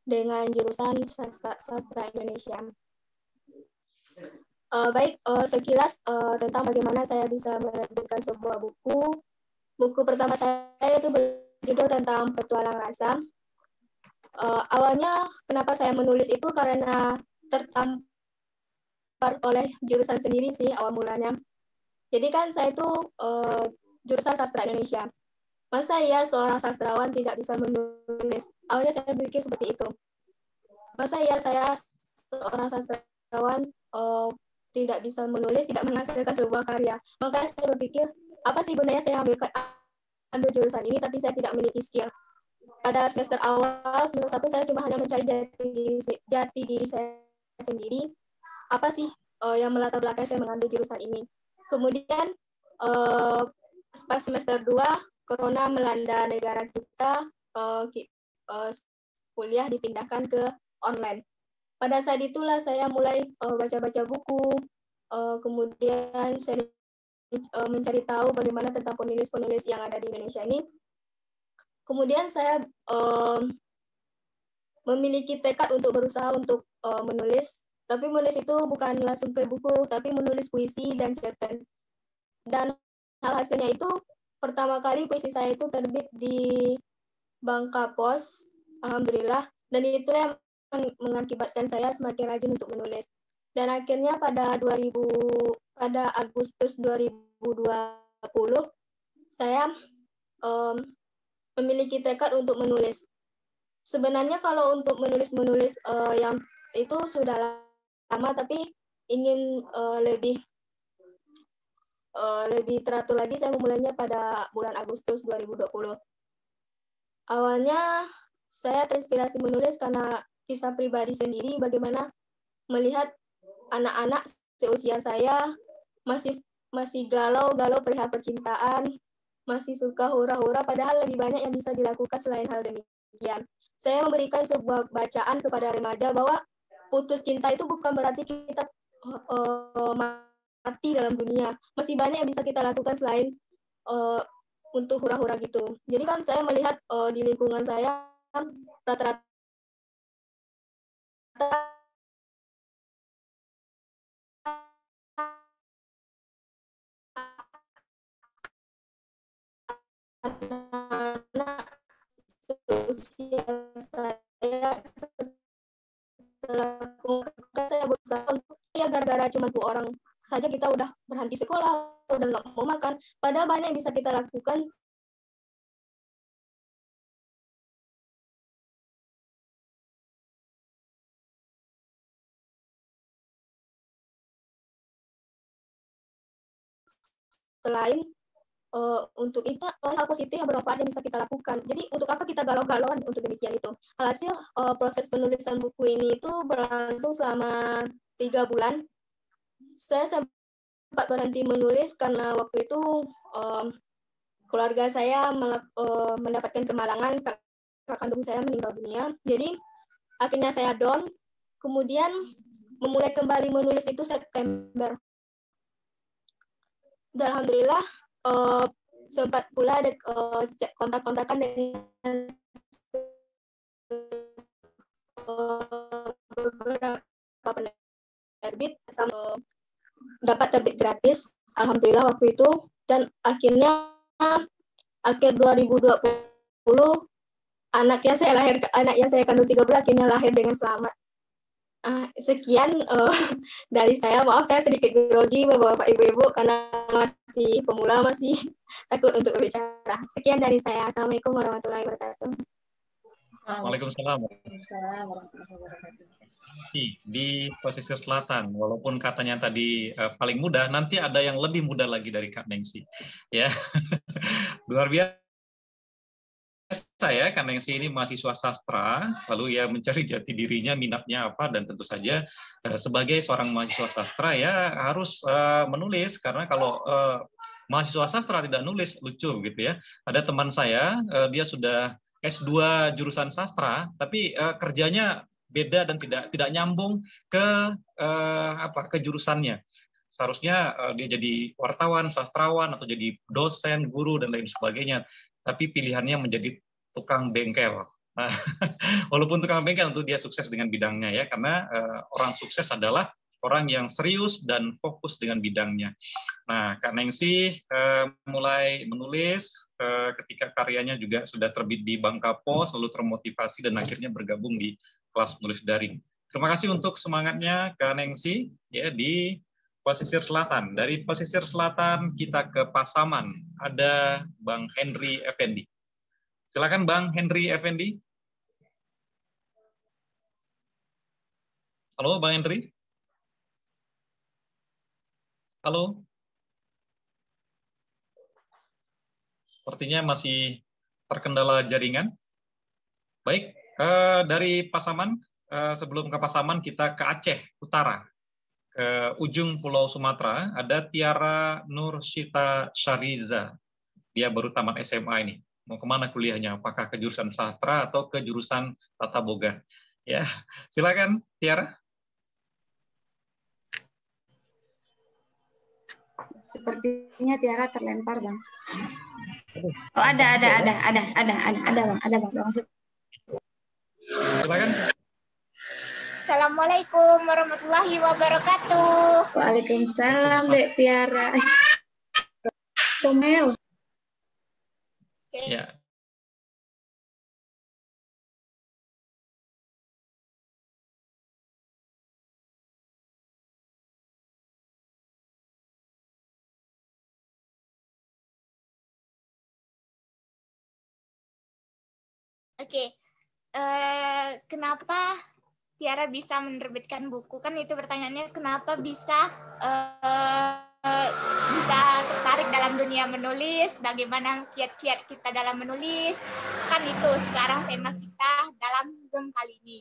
dengan jurusan Sastra Indonesia. Baik, sekilas tentang bagaimana saya bisa menerbitkan sebuah buku. Buku pertama saya itu berjudul tentang Petualang Rasa. Awalnya kenapa saya menulis itu karena tertampar oleh jurusan sendiri sih awal mulanya. Jadi kan saya itu jurusan Sastra Indonesia. Masa ya seorang sastrawan tidak bisa menulis? Awalnya saya berpikir seperti itu. Masa ya saya seorang sastrawan tidak bisa menulis, tidak menghasilkan sebuah karya? Maka saya berpikir, apa sih gunanya saya ambil jurusan ini tapi saya tidak memiliki skill? Pada semester awal, semester 1 saya cuma hanya mencari jati diri saya sendiri. Apa sih yang melatar belakang saya mengambil jurusan ini? Kemudian pas semester 2, Corona melanda negara kita, kuliah dipindahkan ke online. Pada saat itulah saya mulai baca-baca buku, kemudian saya mencari tahu bagaimana tentang penulis-penulis yang ada di Indonesia ini. Kemudian saya memiliki tekad untuk berusaha untuk menulis, tapi menulis itu bukan langsung ke buku, tapi menulis puisi dan cerpen. Dan hal hasilnya itu pertama kali puisi saya itu terbit di Bangka Pos, alhamdulillah, dan itu yang mengakibatkan saya semakin rajin untuk menulis. Dan akhirnya pada Agustus 2020 saya memiliki tekad untuk menulis. Sebenarnya kalau untuk menulis yang itu sudah lama, tapi ingin lebih teratur lagi, saya memulainya pada bulan Agustus 2020. Awalnya saya terinspirasi menulis karena kisah pribadi sendiri, bagaimana melihat anak-anak seusia saya masih galau perihal percintaan, masih suka hura-hura, padahal lebih banyak yang bisa dilakukan selain hal demikian. Saya memberikan sebuah bacaan kepada remaja bahwa putus cinta itu bukan berarti kita mati dalam dunia. Masih banyak yang bisa kita lakukan selain untuk hura-hura gitu. Jadi kan saya melihat di lingkungan saya rata-rata anak seusia saya saya berusaha untuk ya gara-gara cuma 2 orang saja kita udah berhenti sekolah, udah nggak mau makan, padahal banyak yang bisa kita lakukan selain untuk itu hal positif yang bermanfaat yang bisa kita lakukan. Jadi untuk apa kita galau-galauan untuk demikian itu. Alhasil proses penulisan buku ini itu berlangsung selama 3 bulan. Saya sempat berhenti menulis karena waktu itu keluarga saya mendapatkan kemalangan, kakak kandung saya meninggal dunia. Jadi akhirnya saya down. Kemudian memulai kembali menulis itu September. Dan alhamdulillah sempat pula ada kontak-kontakan dengan beberapa penerbit, dapat terbit gratis, alhamdulillah waktu itu. Dan akhirnya akhir 2020 anak yang saya kandung 3 bulan akhirnya lahir dengan selamat. Sekian dari saya. Maaf saya sedikit grogi Bapak Ibu-ibu karena masih pemula, masih takut untuk berbicara. Sekian dari saya. Assalamualaikum warahmatullahi wabarakatuh. Waalaikumsalam. Di pesisir selatan, walaupun katanya tadi paling mudah, nanti ada yang lebih mudah lagi dari Kak Nengsi. Ya, luar biasa. Saya Kak Nengsi ini mahasiswa sastra, lalu ya mencari jati dirinya, minatnya apa, dan tentu saja sebagai seorang mahasiswa sastra ya harus menulis, karena kalau mahasiswa sastra tidak nulis lucu gitu ya. Ada teman saya, dia sudah S2 jurusan sastra, tapi kerjanya beda dan tidak nyambung ke ke jurusannya. Seharusnya dia jadi wartawan, sastrawan, atau jadi dosen, guru, dan lain sebagainya. Tapi pilihannya menjadi tukang bengkel. Nah, walaupun tukang bengkel tentu dia sukses dengan bidangnya ya, karena orang sukses adalah orang yang serius dan fokus dengan bidangnya. Nah, Kak Nengsi mulai menulis ketika karyanya juga sudah terbit di Bangka Pos, lalu termotivasi dan akhirnya bergabung di kelas menulis daring. Terima kasih untuk semangatnya Kak Nengsi ya di pesisir selatan. Dari pesisir selatan kita ke Pasaman, ada Bang Henry Effendi. Silakan Bang Henry Effendi. Halo Bang Henry. Halo. Sepertinya masih terkendala jaringan. Baik, dari Pasaman, sebelum ke Pasaman kita ke Aceh Utara. Ke ujung Pulau Sumatera, ada Tiara Nursita Syariza. Dia baru tamat SMA ini. Mau kemana kuliahnya? Apakah ke jurusan sastra atau ke jurusan tata boga? Ya, silakan Tiara. Sepertinya Tiara terlempar, Bang. Oh, ada Bang. Maksud. Silakan. Assalamualaikum warahmatullahi wabarakatuh. Waalaikumsalam, Dek Tiara. Comel. Ya. Oke. Kenapa Tiara bisa menerbitkan buku? Kan itu pertanyaannya, kenapa bisa tertarik dalam dunia menulis, bagaimana kiat-kiat kita dalam menulis, kan itu sekarang tema kita dalam Zoom kali ini.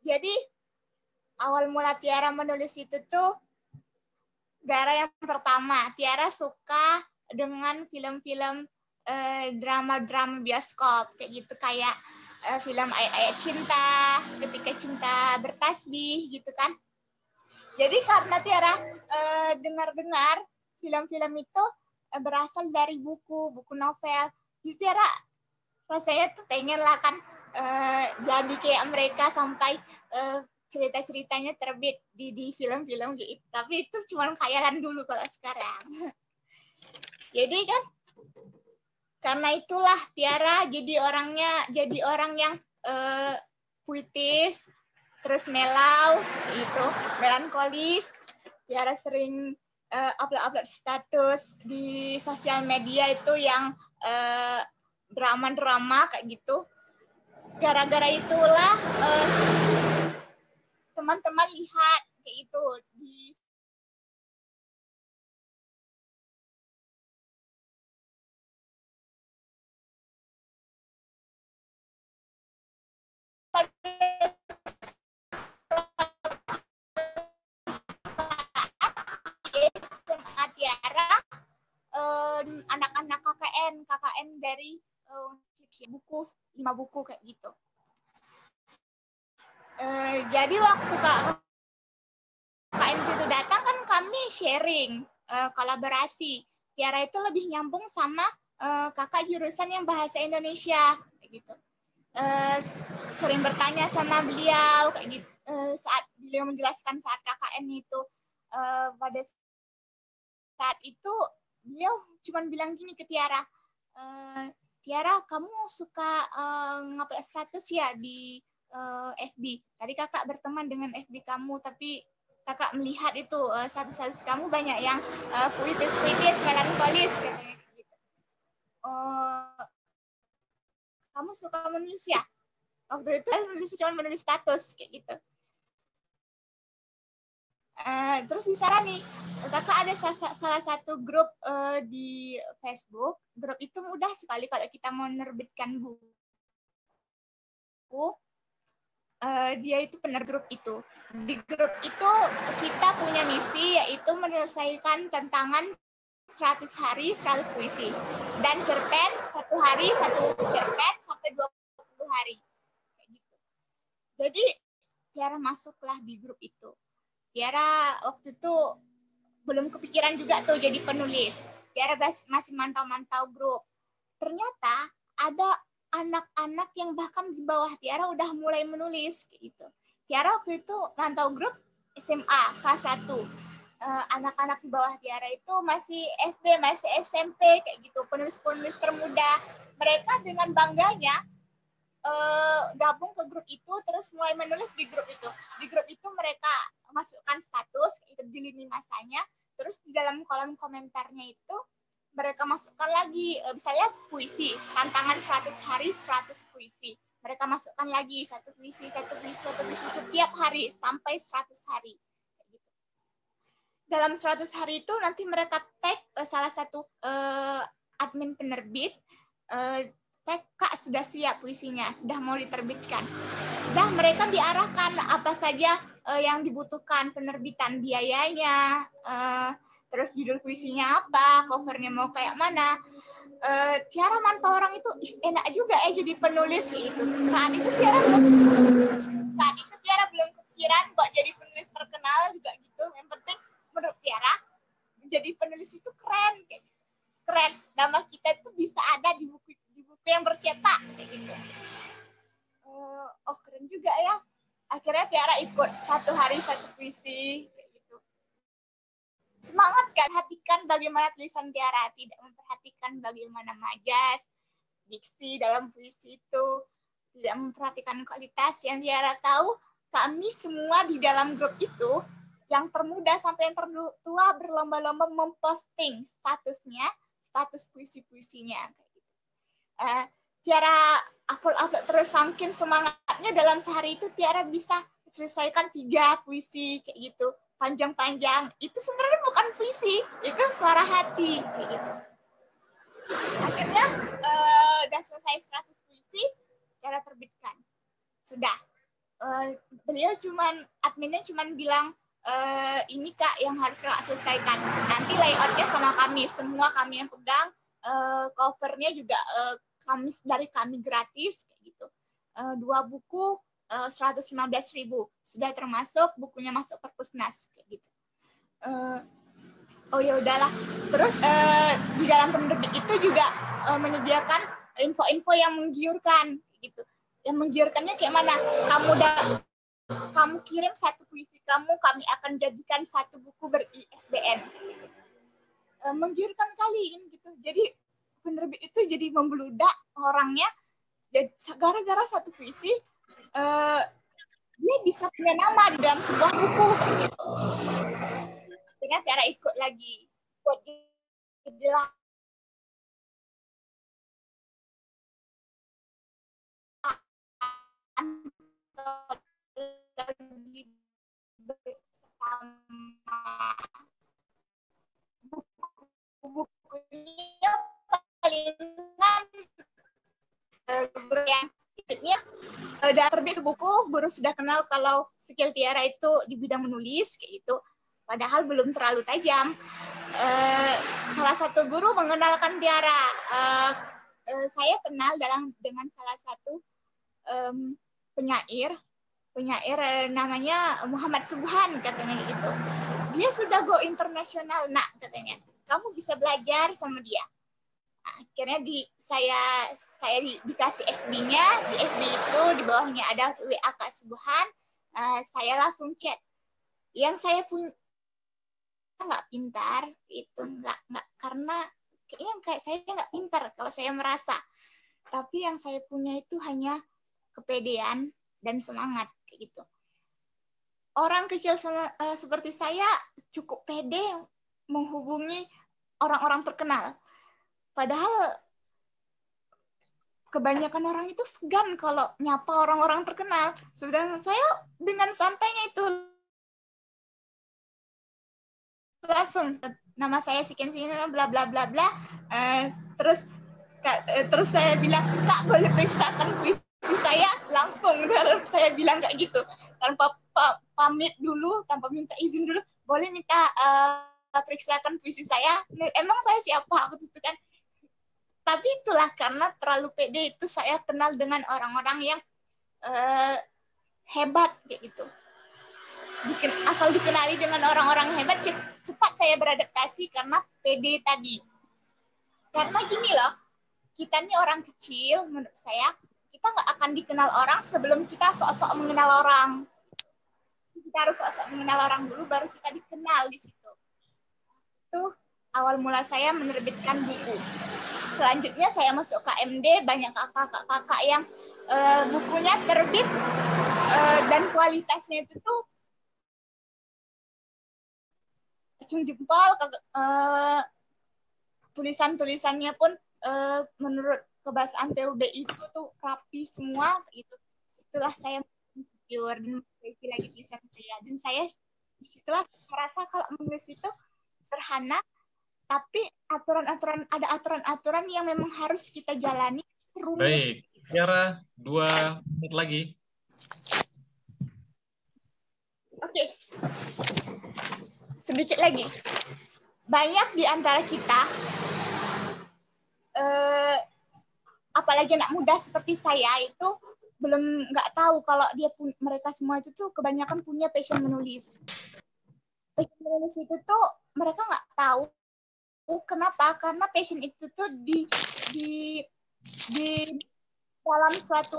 Jadi awal mula Tiara menulis itu tuh gara yang pertama, Tiara suka dengan film-film drama-drama bioskop kayak gitu, kayak film Ayat-Ayat Cinta, Ketika Cinta Bertasbih gitu kan. Jadi karena Tiara dengar-dengar film-film itu berasal dari buku novel, jadi Tiara rasanya tuh pengen lah kan jadi kayak mereka sampai cerita-ceritanya terbit di film-film gitu. Tapi itu cuma khayalan dulu kalau sekarang. Jadi kan karena itulah Tiara jadi orang yang puitis, terus melankolis. Tiara sering upload status di sosial media itu yang drama-drama kayak gitu. Gara-gara itulah teman-teman lihat kayak itu di SMA Tiara, anak-anak KKN dari buku 5 buku kayak gitu. Jadi waktu KKN itu datang kan kami sharing, kolaborasi. Tiara itu lebih nyambung sama kakak jurusan yang bahasa Indonesia kayak gitu. Sering bertanya sama beliau kayak gitu, saat beliau menjelaskan saat KKN itu, pada saat itu beliau cuma bilang gini ke Tiara, Tiara, kamu suka ngupload status ya di FB. Tadi kakak berteman dengan FB kamu, tapi kakak melihat itu status-status kamu banyak yang puitis-puitis, melankolis katanya gitu. Kamu suka menulis ya? Waktu itu cuma menulis status kayak gitu. Terus di sana nih, kakak ada salah satu grup di Facebook. Grup itu mudah sekali kalau kita mau menerbitkan buku. Dia itu penerbitan grup itu. Di grup itu kita punya misi yaitu menyelesaikan tantangan 100 hari 100 puisi. Dan cerpen 1 hari 1 cerpen sampai 20 hari. Kayak gitu. Jadi Tiara masuklah di grup itu. Tiara waktu itu belum kepikiran juga tuh jadi penulis. Tiara masih mantau-mantau grup. Ternyata ada anak-anak yang bahkan di bawah Tiara udah mulai menulis kayak gitu. Tiara waktu itu mantau grup SMA kelas 1. Anak-anak di bawah Tiara itu masih SD, masih SMP kayak gitu, penulis-penulis termuda. Mereka dengan bangganya gabung ke grup itu, terus mulai menulis di grup itu. Di grup itu mereka masukkan status itu di lini masanya, terus di dalam kolom komentarnya itu mereka masukkan lagi misalnya puisi, tantangan 100 hari 100 puisi. Mereka masukkan lagi satu puisi setiap hari sampai 100 hari. Gitu. Dalam 100 hari itu nanti mereka tag salah satu admin penerbit, tag, Kak sudah siap puisinya, sudah mau diterbitkan. Dah mereka diarahkan apa saja yang dibutuhkan, penerbitan biayanya, terus judul puisinya apa, covernya mau kayak mana. Tiara mantau orang itu enak juga jadi penulis gitu. Saat itu Tiara belum kepikiran buat jadi penulis terkenal juga gitu. Yang penting menurut Tiara jadi penulis itu keren kayak gitu. Keren. Nama kita itu bisa ada di buku yang bercetak kayak gitu. Oh keren juga ya. Akhirnya Tiara ikut 1 hari 1 puisi kayak gitu. Semangat kan, perhatikan bagaimana tulisan Tiara, tidak memperhatikan bagaimana majas, diksi dalam puisi itu, tidak memperhatikan kualitas. Yang Tiara tahu, kami semua di dalam grup itu, yang termuda sampai yang tertua berlomba-lomba memposting statusnya, status puisi-puisinya. Kayak gitu. Tiara upload terus, saking semangatnya dalam sehari itu Tiara bisa selesaikan 3 puisi kayak gitu. Panjang-panjang, itu sebenarnya bukan puisi, itu suara hati kayak gitu. Akhirnya udah selesai 100 puisi, Tiara terbitkan. Sudah. Beliau adminnya cuman bilang, ini Kak yang harus Kak selesaikan. Nanti layoutnya sama kami, semua kami yang pegang, covernya juga dari kami gratis kayak gitu. 2 buku 115.000 sudah termasuk bukunya masuk Perpusnas kayak gitu. Oh ya udahlah. Terus di dalam penerbit itu juga menyediakan info-info yang menggiurkan gitu. Yang menggiurkannya kayak mana? Kamu kirim 1 puisi kamu, kami akan jadikan 1 buku ber-ISBN. Menggiurkan kali gitu. Jadi penerbit itu jadi membludak orangnya. Gara-gara 1 puisi dia bisa punya nama di dalam sebuah buku gitu. Dengan Tiara ikut lagi buat dijelas buku-bukunya palingan yang tidaknya udah terbit buku, guru sudah kenal kalau skill Tiara itu di bidang menulis kayak gitu. Padahal belum terlalu tajam. Salah satu guru mengenalkan Tiara. Saya kenal dengan salah satu penyair namanya Muhammad Subhan katanya gitu. Dia sudah go internasional nak katanya. Kamu bisa belajar sama dia. Akhirnya saya dikasih FB-nya, di FB itu di bawahnya ada WA Kak Subhan, saya langsung chat. Yang saya punya nggak pintar itu nggak karena kayaknya kayak saya nggak pintar kalau saya merasa Tapi yang saya punya itu hanya kepedean dan semangat kayak gitu. Orang kecil seperti saya cukup pede menghubungi orang-orang terkenal. Padahal kebanyakan orang itu segan kalau nyapa orang-orang terkenal. Sedangkan saya dengan santainya itu langsung nama saya sekian bla bla bla bla. Terus saya bilang, Kak boleh periksakan puisi saya? Langsung saya bilang kayak gitu, tanpa pamit dulu, tanpa minta izin dulu, boleh minta periksakan puisi saya? Emang saya siapa? Aku gitu kan. Tapi itulah karena terlalu pede itu saya kenal dengan orang-orang yang hebat kayak gitu. Asal dikenali dengan orang-orang hebat, cepat saya beradaptasi karena pede tadi. Karena gini loh, kita nih orang kecil, menurut saya, kita nggak akan dikenal orang sebelum kita sok-sok mengenal orang. Kita harus sok-sok mengenal orang dulu, baru kita dikenal di situ. Itu awal mula saya menerbitkan buku. Selanjutnya saya masuk KMD, banyak kakak-kakak yang bukunya terbit dan kualitasnya itu tuh ujung jempol, tulisan-tulisannya pun menurut kebahasaan PUB itu tuh rapi semua gitu. Situlah saya insecure dan memperbaiki lagi tulisan saya. Dan saya disitulah merasa kalau menulis itu sederhana, tapi ada aturan-aturan yang memang harus kita jalani. Baik, Tiara, 2 menit lagi. Oke. Sedikit lagi. Banyak di antara kita apalagi anak muda seperti saya itu belum nggak tahu kalau mereka semua itu tuh kebanyakan punya passion menulis. Passion menulis itu tuh mereka nggak tahu kenapa, karena passion itu tuh di dalam suatu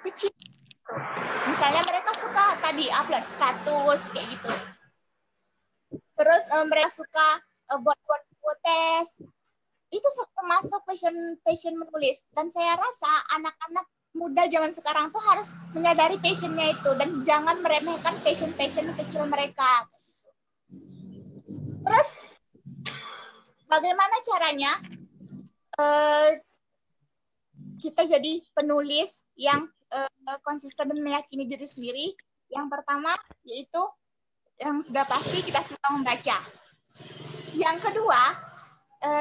kecil. Misalnya mereka suka tadi upload status kayak gitu. Terus mereka suka buat tes. Itu termasuk passion menulis. Dan saya rasa anak-anak muda zaman sekarang tuh harus menyadari passionnya itu dan jangan meremehkan passion kecil mereka. Terus bagaimana caranya kita jadi penulis yang konsisten dan meyakini diri sendiri? Yang pertama yaitu yang sudah pasti kita suka membaca. Yang kedua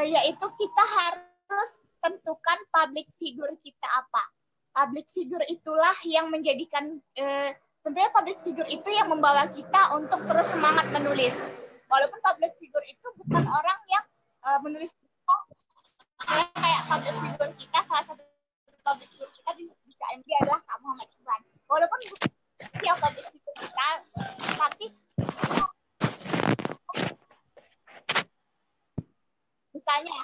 yaitu kita harus tentukan public figure kita apa. Public figure itulah yang menjadikan, tentunya public figure itu yang membawa kita untuk terus semangat menulis. Walaupun public figure itu bukan orang yang menulis kita, kayak public figure kita, salah satu public figure kita di KMD adalah Kak Muhammad Subhan. Walaupun dia public figure kita, tapi misalnya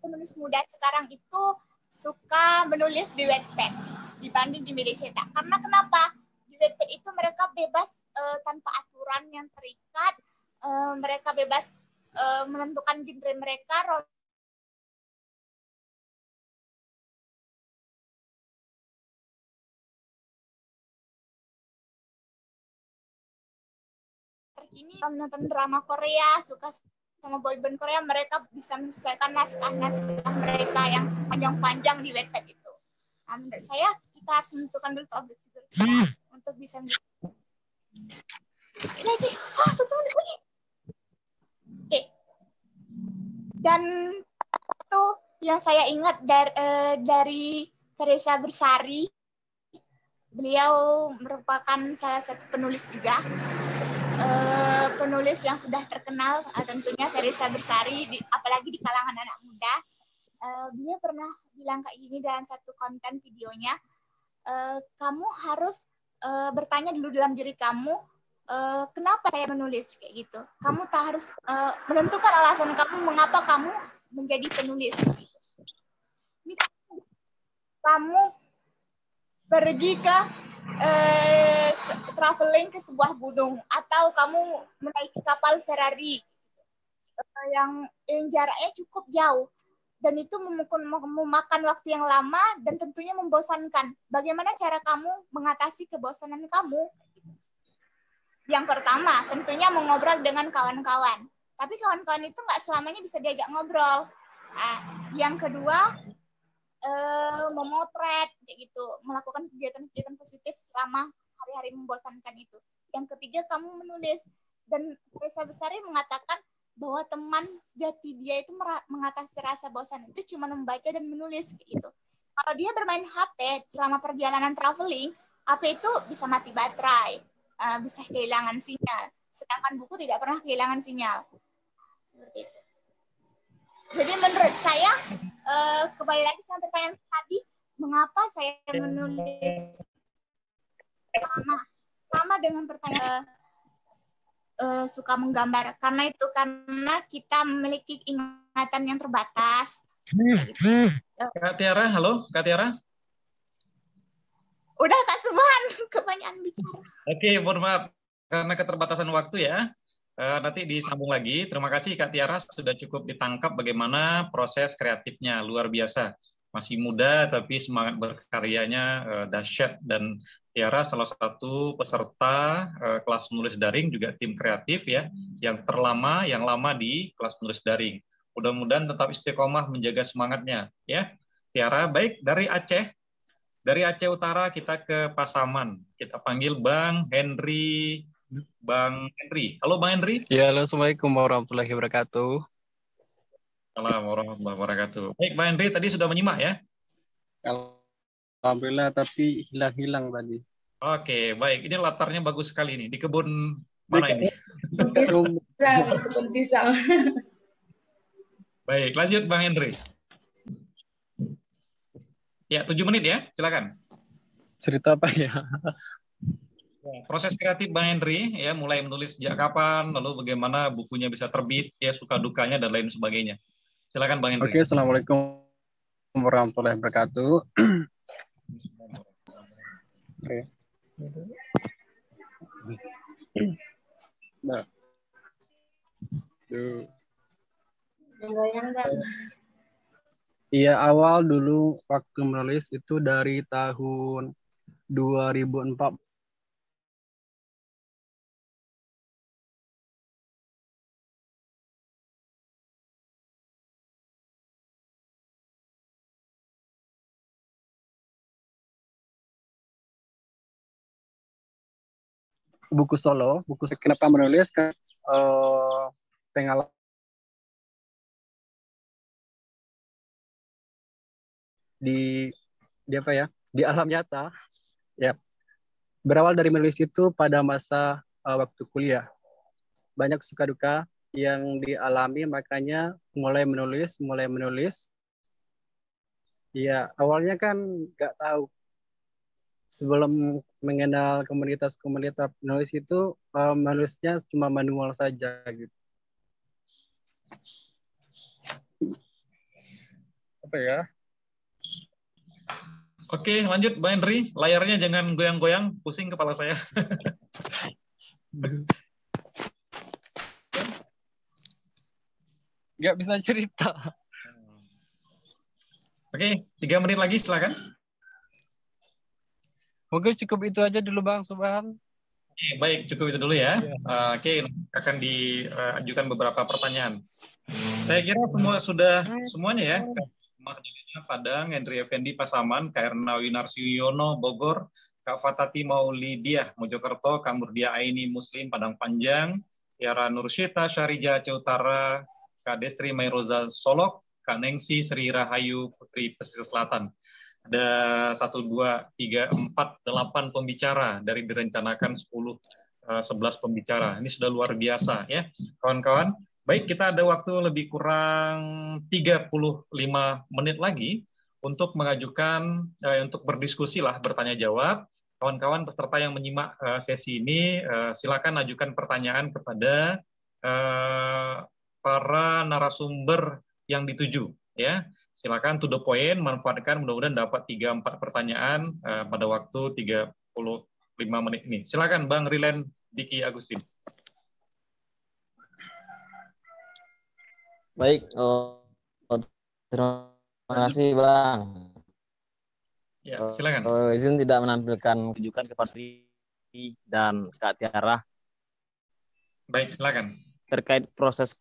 penulis muda sekarang itu suka menulis di Wattpad dibanding di media cetak. Karena kenapa? Di Wattpad itu mereka bebas tanpa aturan yang terikat, mereka bebas menentukan genre mereka. Ini menonton drama Korea, suka sama boyband Korea, mereka bisa menyelesaikan naskah-naskah mereka yang panjang-panjang di Wattpad itu. Nah, menurut saya kita harus menentukan dulu public figure kita untuk bisa lagi. Satu menit lagi. Oke. Dan satu yang saya ingat dari Teresa Bersari, beliau merupakan salah satu penulis juga. Penulis yang sudah terkenal tentunya Teresa Bersari, apalagi di kalangan anak muda. Beliau pernah bilang kayak gini dalam satu konten videonya, kamu harus bertanya dulu dalam diri kamu, kenapa saya menulis kayak gitu. Kamu tak harus menentukan alasan kamu mengapa kamu menjadi penulis. Gitu. Misalnya kamu pergi ke traveling ke sebuah gunung, atau kamu menaiki kapal Ferrari yang jaraknya cukup jauh. dan itu memakan waktu yang lama dan tentunya membosankan. Bagaimana cara kamu mengatasi kebosanan kamu? Yang pertama, tentunya mengobrol dengan kawan-kawan. Tapi kawan-kawan itu nggak selamanya bisa diajak ngobrol. Yang kedua, memotret, kayak gitu, melakukan kegiatan-kegiatan positif selama hari-hari membosankan itu. Yang ketiga, kamu menulis. Dan Reza Besari mengatakan bahwa teman sejati dia itu mengatasi rasa bosan itu cuma membaca dan menulis, kayak gitu. Kalau dia bermain HP selama perjalanan traveling, HP itu bisa mati baterai, bisa kehilangan sinyal. Sedangkan buku tidak pernah kehilangan sinyal. Seperti itu. Jadi menurut saya, kembali lagi sama pertanyaan tadi, mengapa saya menulis sama dengan pertanyaan suka menggambar? Karena kita memiliki ingatan yang terbatas. Kak Tiara, halo Kak Tiara. Udah Kak Subhan, kebanyakan bicara. Oke, mohon maaf karena keterbatasan waktu ya. Nanti disambung lagi. Terima kasih Kak Tiara sudah cukup ditangkap bagaimana proses kreatifnya, luar biasa. Masih muda tapi semangat berkaryanya dahsyat, dan Tiara salah satu peserta kelas menulis daring, juga tim kreatif ya, yang lama di kelas menulis daring. Mudah-mudahan tetap istiqomah menjaga semangatnya ya. Tiara, baik, dari Aceh. Dari Aceh Utara kita ke Pasaman. Kita panggil Bang Henry. Bang Henry. Halo Bang Henry. Ya, halo, Assalamualaikum warahmatullahi wabarakatuh. Assalamualaikum warahmatullahi wabarakatuh. Baik, Bang Henry tadi sudah menyimak ya? Alhamdulillah, tapi hilang-hilang tadi. Oke, baik. Ini latarnya bagus sekali nih. Di kebun mana ini? Kebun pisang. Baik, lanjut Bang Henry. Ya, 7 menit ya, silakan. Cerita apa ya? Proses kreatif Bang Henry ya, mulai menulis sejak kapan, lalu bagaimana bukunya bisa terbit, ya suka dukanya dan lain sebagainya. Silakan Bang Henry. Oke, Assalamualaikum warahmatullahi wabarakatuh. Nah. Iya, awal dulu waktu menulis itu dari tahun 2004. Buku solo, kenapa menulis kan pengalaman di apa ya, di alam nyata ya. Berawal dari menulis itu pada masa waktu kuliah, banyak suka duka yang dialami, makanya mulai menulis ya. Awalnya kan nggak tahu, sebelum mengenal komunitas penulis itu, menulisnya cuma manual saja gitu. Apa ya? Oke, lanjut Bang Henry. Layarnya jangan goyang-goyang, pusing kepala saya. Nggak bisa cerita. Oke, 3 menit lagi, silakan. Mungkin cukup itu aja dulu Bang Subhan. Oke, baik, cukup itu dulu ya. Oke, akan diajukan beberapa pertanyaan. Saya kira semuanya ya. Padang, Henry Effendi Pasaman, Kak Erna Winarsiono Bogor, Kak Fatati Maulidiah Mojokerto, Kak Murdia Aini Muslim Padang Panjang, Tiara Nursyita Syarija Aceh Utara, Kak Destri Mairoza Solok, Kak Nengsi Sri Rahayu Putri Pesisir Selatan. Ada 1, 2, 3, 4, 8 pembicara dari direncanakan 11 pembicara. Ini sudah luar biasa ya, kawan-kawan. Baik, kita ada waktu lebih kurang 35 menit lagi untuk mengajukan, untuk berdiskusi lah, bertanya jawab. Kawan-kawan peserta yang menyimak sesi ini, silakan ajukan pertanyaan kepada para narasumber yang dituju. Ya, silakan to the point, manfaatkan, mudah-mudahan dapat 3-4 pertanyaan pada waktu 35 menit ini. Silakan Bang Rilen Diki Agustin. Baik, Terima kasih, Bang. Ya, silakan. Izin tidak menampilkan rujukan kepada dan Kak Tiara. Baik, silakan. Terkait proses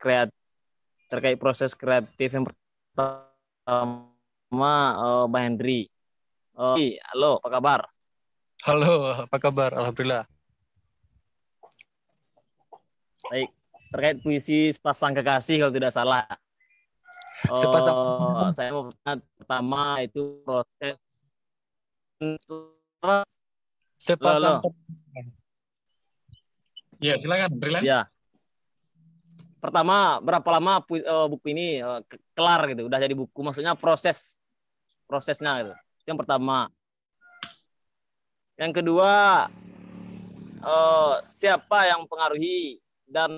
kreatif yang pertama, Bang Hendri. Halo, apa kabar? Halo, apa kabar? Alhamdulillah. Baik, terkait puisi Sepasang Kekasih kalau tidak salah. Saya mau bertanya pertama itu proses Sepasang. Ya, silakan, Brilan. Ya. Pertama, berapa lama buku ini kelar gitu, udah jadi buku, maksudnya prosesnya gitu. Itu yang pertama. Yang kedua, siapa yang mempengaruhi dan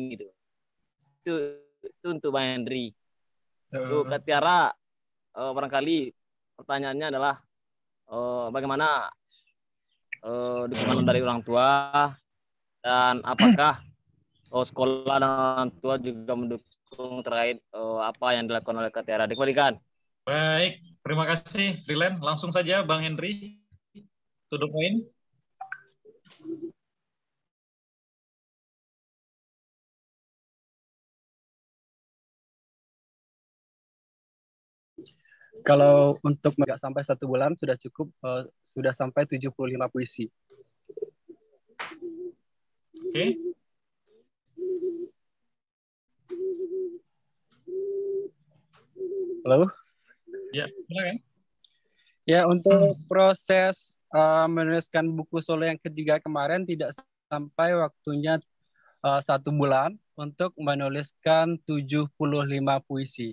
gitu. Itu untuk Bang Hendri. Untuk Kak Tiara, barangkali pertanyaannya adalah bagaimana dukungan dari orang tua, dan apakah sekolah dan orang tua juga mendukung terkait apa yang dilakukan oleh Kak Tiara. Dikembalikan. Baik, terima kasih Brilan. Langsung saja Bang Hendri, to the point. Kalau untuk nggak sampai 1 bulan sudah cukup, sudah sampai 75 puisi. Oke. Halo? Ya, silakan. Ya, untuk proses menuliskan buku solo yang ketiga kemarin tidak sampai waktunya 1 bulan untuk menuliskan 75 puisi.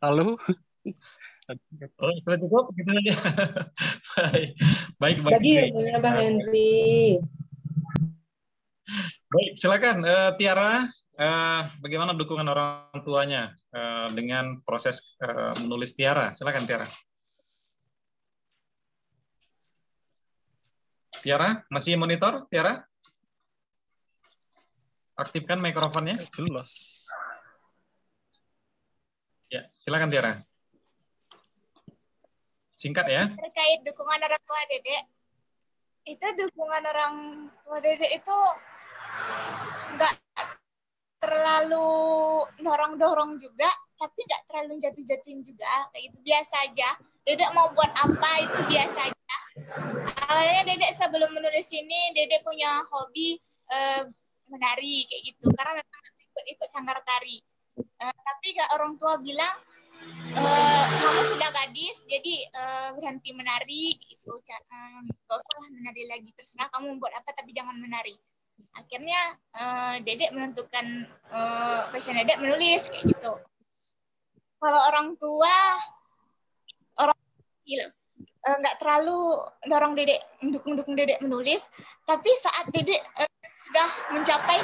Halo? Sudah cukup gitu saja. Baik. Bagi ilmunya Bang Hendri. Baik, silakan Tiara. Bagaimana dukungan orang tuanya dengan proses menulis Tiara? Silakan Tiara. Tiara, masih monitor Tiara? Aktifkan mikrofonnya. Jelas. Ya, silakan Tiara. Singkat ya. Terkait dukungan orang tua Dedek, itu dukungan orang tua Dedek itu nggak terlalu dorong-dorong juga, tapi nggak terlalu jatuh-jatuhin juga, kayak itu biasa aja. Dedek mau buat apa itu biasa aja. Awalnya Dedek sebelum menulis ini, Dedek punya hobi menari kayak gitu, karena memang ikut sanggar tari. Tapi nggak orang tua bilang, kamu sudah gadis, jadi berhenti menari, gitu. Gak usah menari lagi, terserah kamu buat apa, tapi jangan menari. Akhirnya Dedek menentukan passion Dedek menulis kayak gitu. Kalau orang tua, orang kecil nggak terlalu dorong Dedek, mendukung Dedek menulis, tapi saat Dedek sudah mencapai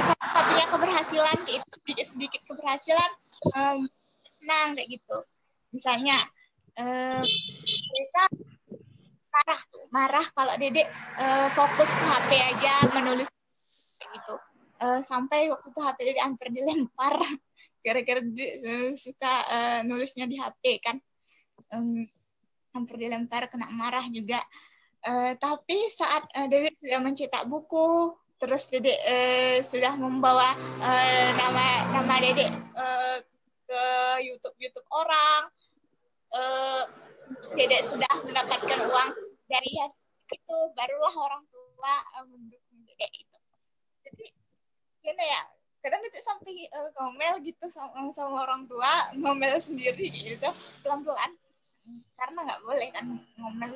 satu-satunya keberhasilan, itu sedikit keberhasilan, senang kayak gitu. Misalnya mereka marah kalau Dedek fokus ke HP aja menulis kayak gitu. Sampai waktu itu HP Dedek hampir dilempar gara-gara suka nulisnya di HP kan. Hampir dilempar, kena marah juga. Tapi saat Dedek sudah mencetak buku, terus Dedek sudah membawa nama Dedek ke YouTube orang, Dedek sudah mendapatkan uang dari hasil itu, barulah orang tua mendukung Dedek itu. Jadi gimana ya, kadang Dedek sampai ngomel gitu sama orang tua, ngomel sendiri gitu pelan-pelan, karena nggak boleh kan ngomel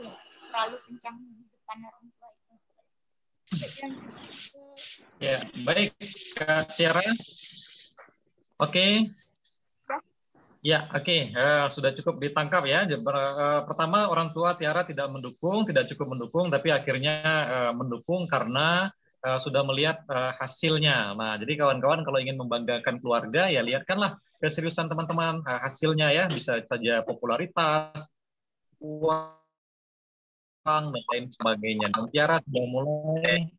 terlalu kencang di depan orang tua itu. Ya, baik Kak Tiara. Oke. Ya, oke. Sudah cukup ditangkap ya. Pertama, orang tua Tiara tidak cukup mendukung, tapi akhirnya mendukung karena sudah melihat hasilnya. Nah, jadi kawan-kawan kalau ingin membanggakan keluarga, ya lihatkanlah keseriusan teman-teman, hasilnya ya, bisa saja popularitas, uang, dan lain sebagainya. Dan Tiara sudah mulai.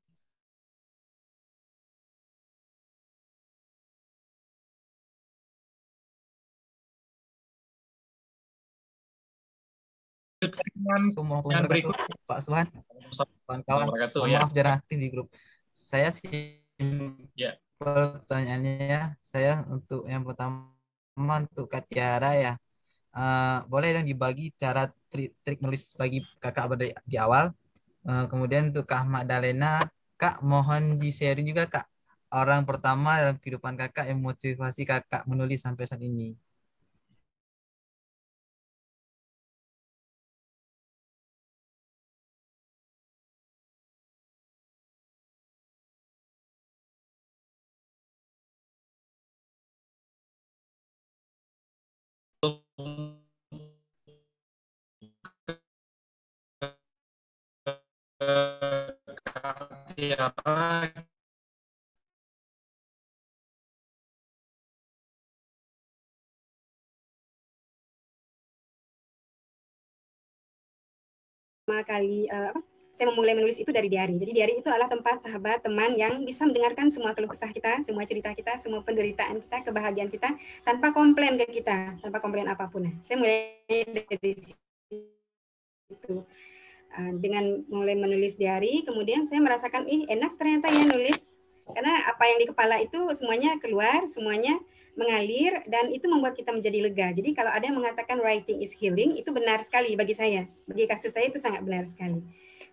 Yang berikut, Pak Suhan, kawan-kawan, mohon ya. maaf jarang aktif di grup. Saya sih ya. Pertanyaannya, saya untuk yang pertama untuk Kak Tiara ya, boleh dong dibagi cara trik nulis bagi kakak di awal. Kemudian untuk Kak Magdalena, Kak mohon di-sharing juga Kak, orang pertama dalam kehidupan kakak yang motivasi kakak menulis sampai saat ini. Pertama kali saya memulai menulis itu dari diary. Jadi diary itu adalah tempat sahabat, teman yang bisa mendengarkan semua keluh kesah kita, semua cerita kita, semua penderitaan kita, kebahagiaan kita, tanpa komplain ke kita, tanpa komplain apapun. Nah, saya mulai dari situ. Dengan mulai menulis diary, kemudian saya merasakan, enak ternyata ya nulis. Karena apa yang di kepala itu semuanya keluar, semuanya mengalir, dan itu membuat kita menjadi lega. Jadi kalau ada yang mengatakan writing is healing, itu benar sekali bagi saya. Bagi kasus saya itu sangat benar sekali.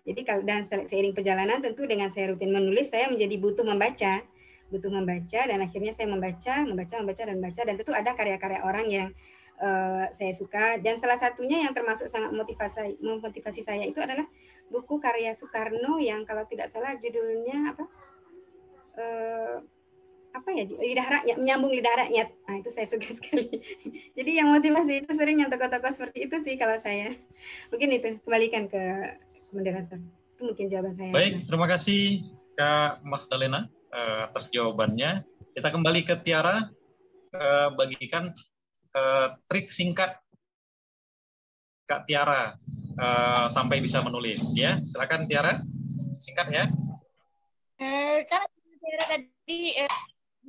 Jadi kalau dan seiring perjalanan tentu dengan saya rutin menulis, saya menjadi butuh membaca, dan akhirnya saya membaca, dan tentu ada karya-karya orang yang saya suka, dan salah satunya yang termasuk sangat memotivasi saya itu adalah buku karya Soekarno yang kalau tidak salah judulnya lidah rakyat, menyambung lidah rakyat. Nah, itu saya suka sekali. Jadi yang motivasi itu sering yang tokoh-tokoh seperti itu sih kalau saya. Mungkin itu, kembalikan ke moderator. Itu mungkin jawaban saya. Baik, terima kasih Kak Magdalena atas jawabannya. Kita kembali ke Tiara, bagikan trik singkat Kak Tiara sampai bisa menulis ya. Silakan Tiara, singkat ya. Kan Tiara tadi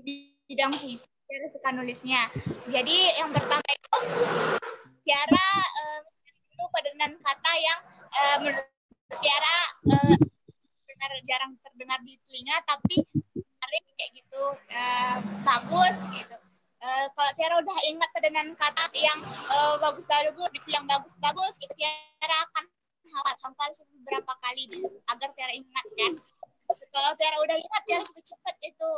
di bidang puisi, Tiara suka nulisnya. Jadi yang pertama itu Tiara dulu padanan kata yang menurut Tiara jarang terdengar di telinga, tapi menarik kayak gitu, bagus gitu. Kalau Tiara udah ingat padanan kata yang bagus-bagus, diksi yang bagus-bagus, gitu, Tiara akan hafal beberapa kali agar Tiara ingat kan. Kalau Tiara udah ingat, Tiara cepet itu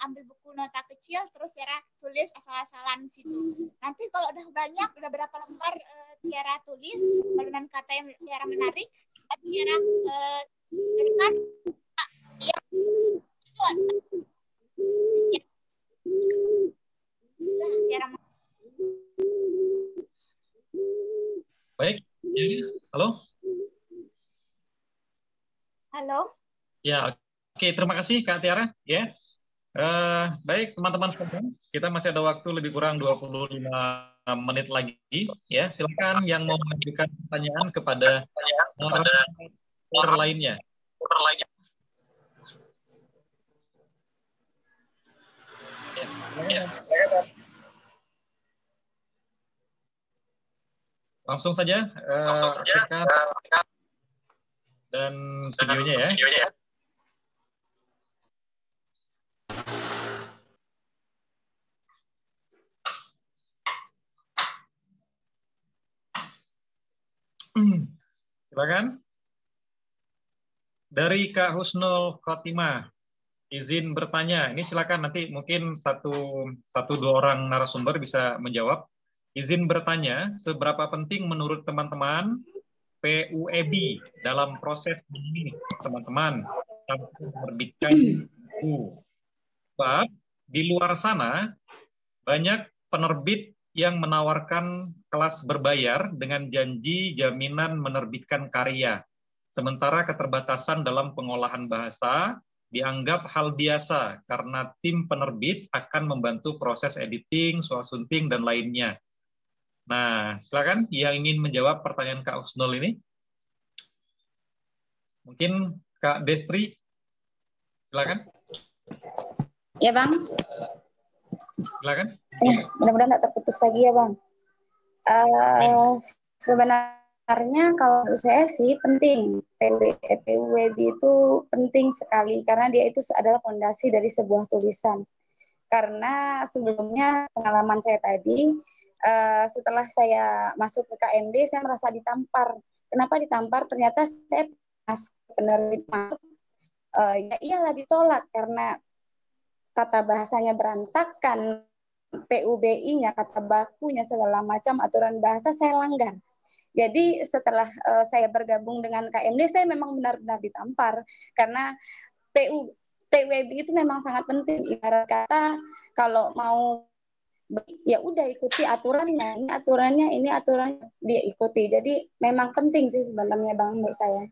ambil buku nota kecil, terus Tiara tulis asal-asalan situ. Nanti kalau udah banyak, udah berapa lembar Tiara tulis padanan kata yang Tiara menarik, Tiara berikan yang Tiara. Baik, halo. Halo. Ya, oke, terima kasih Kak Tiara. Ya, baik teman-teman sekalian, kita masih ada waktu lebih kurang 25 menit lagi. Ya, silakan yang mau mengajukan pertanyaan kepada orang lainnya. Langsung saja, dan videonya ya. Silakan. Dari Kak Husnul Khotimah, izin bertanya. Ini silakan nanti mungkin satu dua orang narasumber bisa menjawab. Izin bertanya, seberapa penting menurut teman-teman PUEB dalam proses ini, teman-teman, sampai menerbitkan buku. Sebab di luar sana banyak penerbit yang menawarkan kelas berbayar dengan janji jaminan menerbitkan karya. Sementara keterbatasan dalam pengolahan bahasa dianggap hal biasa karena tim penerbit akan membantu proses editing, suasunting, dan lainnya. Nah, silakan yang ingin menjawab pertanyaan Kak Husnul ini. Mungkin Kak Destri, silakan. Ya Bang. Silakan. Mudah-mudahan nggak terputus lagi ya Bang. Sebenarnya kalau menurut saya sih penting, PUWB itu penting sekali karena dia itu adalah fondasi dari sebuah tulisan. Karena sebelumnya pengalaman saya tadi, setelah saya masuk ke KMD, saya merasa ditampar. Kenapa ditampar? Ternyata saya penerima, ya iyalah ditolak karena tata bahasanya berantakan, PUBI-nya, kata bakunya, segala macam aturan bahasa saya langgar. Jadi setelah saya bergabung dengan KMD, saya memang benar-benar ditampar karena PUWB itu memang sangat penting. Ibarat kata kalau mau ya udah ikuti aturannya, ini aturannya dia ikuti. Jadi memang penting sih sebenarnya Bang menurut saya.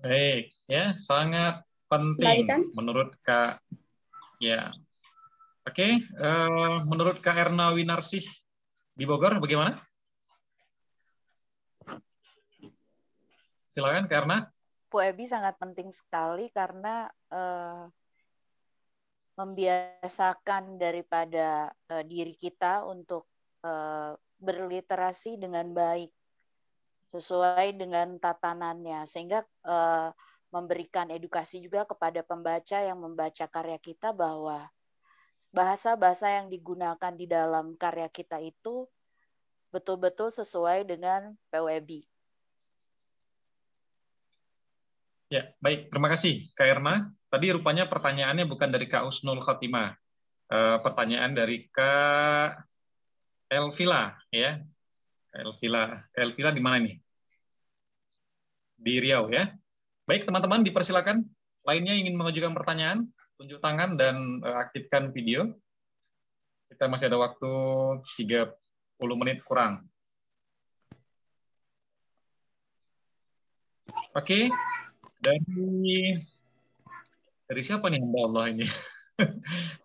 Baik, ya sangat penting menurut Kak. Ya, oke. Menurut Kak Erna Winarsih di Bogor bagaimana? Silakan Kak Erna. PUWB sangat penting sekali karena membiasakan daripada diri kita untuk berliterasi dengan baik sesuai dengan tatanannya, sehingga memberikan edukasi juga kepada pembaca yang membaca karya kita bahwa bahasa-bahasa yang digunakan di dalam karya kita itu betul-betul sesuai dengan PUWB. Ya, baik. Terima kasih, Kak Erna. Tadi rupanya pertanyaannya bukan dari Kak Usnul Khotimah. Pertanyaan dari Kak Elvila, ya. Elvila di mana nih? Di Riau, ya. Baik, teman-teman, dipersilakan. Lainnya ingin mengajukan pertanyaan, tunjuk tangan dan aktifkan video. Kita masih ada waktu 30 menit kurang. Oke. Dari siapa nih Mbak Allah ini?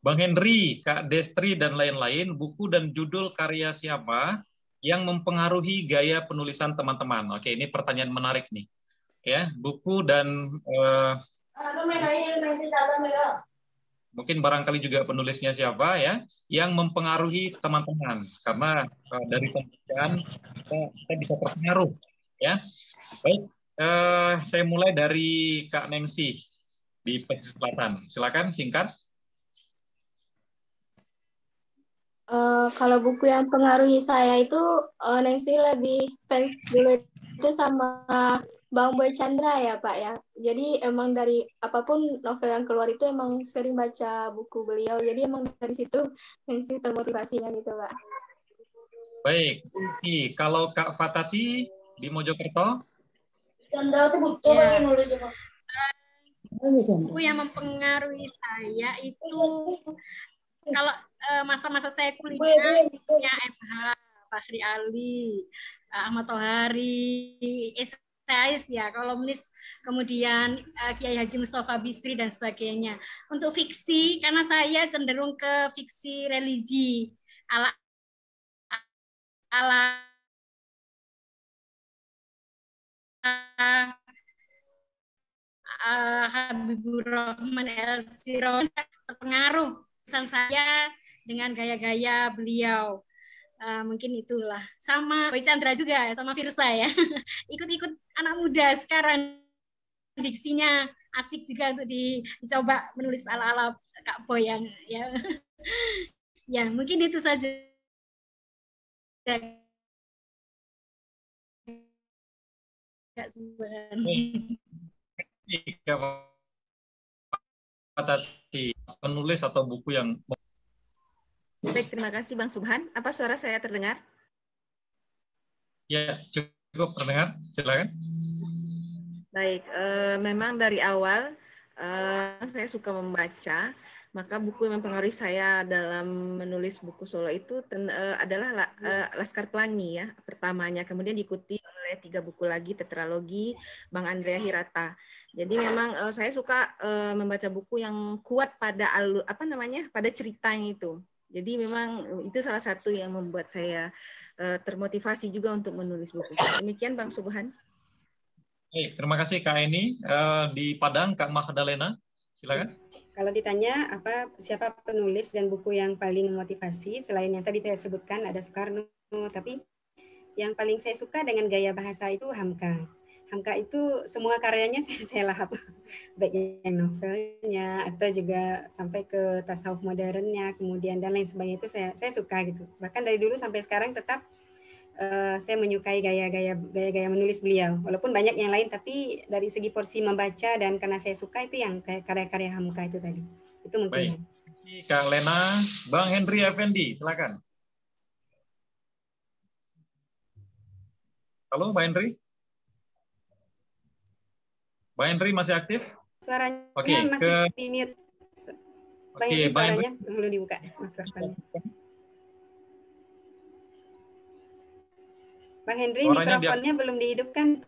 Bang Henry, Kak Destri, dan lain-lain, buku dan judul karya siapa yang mempengaruhi gaya penulisan teman-teman? Oke, ini pertanyaan menarik nih. Ya, buku dan mungkin barangkali juga penulisnya siapa ya, yang mempengaruhi teman-teman. Karena dari pembacaan kita bisa terpengaruh. Ya, baik. Saya mulai dari Kak Nancy di Pesisir Selatan. Silakan singkat. Kalau buku yang pengaruhi saya itu Nancy lebih fans dulu itu sama Bang Boy Chandra ya Pak ya. Jadi emang dari apapun novel yang keluar itu emang sering baca buku beliau. Jadi emang dari situ Nancy termotivasinya gitu Pak. Baik. Kalau Kak Fatati di Mojokerto? Chandra itu butuh lagi nulis Pak. Buku yang mempengaruhi saya itu kalau masa-masa saya kuliah punya MH, Fahri Ali, Ahmad Tohari, esais ya, kolumnis, kemudian Kiai Haji Mustafa Bisri dan sebagainya. Untuk fiksi, karena saya cenderung ke fiksi religi ala Habibur Rahman El Siroj terpengaruh pesan saya dengan gaya-gaya beliau. Mungkin itulah. Sama Boy Chandra juga, sama Firsa ya. Ikut-ikut anak muda sekarang, diksinya asik juga untuk dicoba menulis ala-ala Kak Boy yang ya. Ya, mungkin itu saja. Penulis atau buku yang... Baik, terima kasih Bang Subhan. Apa suara saya terdengar? Ya, cukup terdengar. Silakan. Baik, memang dari awal saya suka membaca, maka buku yang mempengaruhi saya dalam menulis buku solo itu adalah Laskar Pelangi ya, pertamanya. Kemudian diikuti oleh 3 buku lagi, tetralogi Bang Andrea Hirata. Jadi memang saya suka membaca buku yang kuat pada pada ceritanya itu. Jadi memang itu salah satu yang membuat saya termotivasi juga untuk menulis buku. Demikian Bang Subhan. Baik, terima kasih Kak Eni. Di Padang, Kak Magdalena, silakan. Kalau ditanya siapa penulis dan buku yang paling memotivasi, selain yang tadi saya sebutkan ada Soekarno, tapi yang paling saya suka dengan gaya bahasa itu Hamka. Hamka itu semua karyanya saya lahap, baik yang novelnya atau juga sampai ke tasawuf modernnya, kemudian dan lain sebagainya itu saya suka gitu. Bahkan dari dulu sampai sekarang tetap saya menyukai gaya menulis beliau. Walaupun banyak yang lain, tapi dari segi porsi membaca dan karena saya suka itu yang karya-karya Hamka itu tadi. Itu mungkin. Baik, terima kasih Kak Lena. Bang Henry Effendi, silakan. Halo, Bang Henry? Bang Henry masih aktif? Suaranya masih di mute. Bang Henry suaranya belum dibuka mikrofonnya. Bang Henry mikrofonnya belum dihidupkan.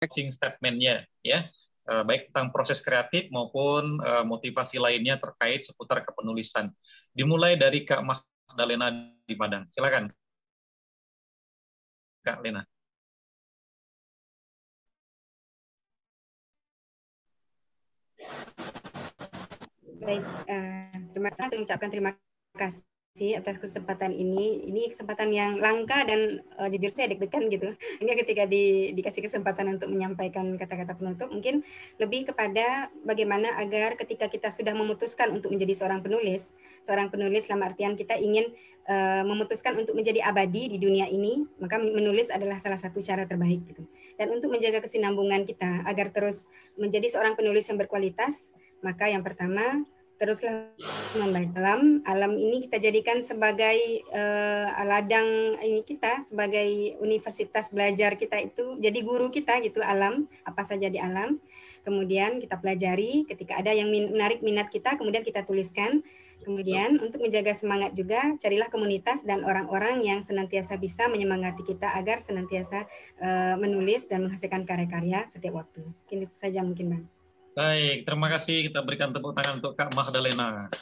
Yang statement-nya ya, baik tentang proses kreatif maupun motivasi lainnya terkait seputar kepenulisan. Dimulai dari Kak Magdalena di Padang. Silakan, Kak Lena. Baik, terima kasih, mengucapkan terima kasih atas kesempatan ini. Ini kesempatan yang langka dan jujur saya deg-degan gitu. Hingga ketika dikasih kesempatan untuk menyampaikan kata-kata penutup, mungkin lebih kepada bagaimana agar ketika kita sudah memutuskan untuk menjadi seorang penulis dalam artian kita ingin memutuskan untuk menjadi abadi di dunia ini, maka menulis adalah salah satu cara terbaik gitu. Dan untuk menjaga kesinambungan kita agar terus menjadi seorang penulis yang berkualitas, maka yang pertama teruslah membaca alam ini kita jadikan sebagai ladang ini kita, sebagai universitas belajar kita itu, jadi guru kita gitu, alam apa saja di alam. Kemudian kita pelajari, ketika ada yang menarik minat kita, kemudian kita tuliskan. Kemudian untuk menjaga semangat juga, carilah komunitas dan orang-orang yang senantiasa bisa menyemangati kita agar senantiasa menulis dan menghasilkan karya-karya setiap waktu. Mungkin itu saja mungkin Bang. Baik, terima kasih. Kita berikan tepuk tangan untuk Kak Magdalena.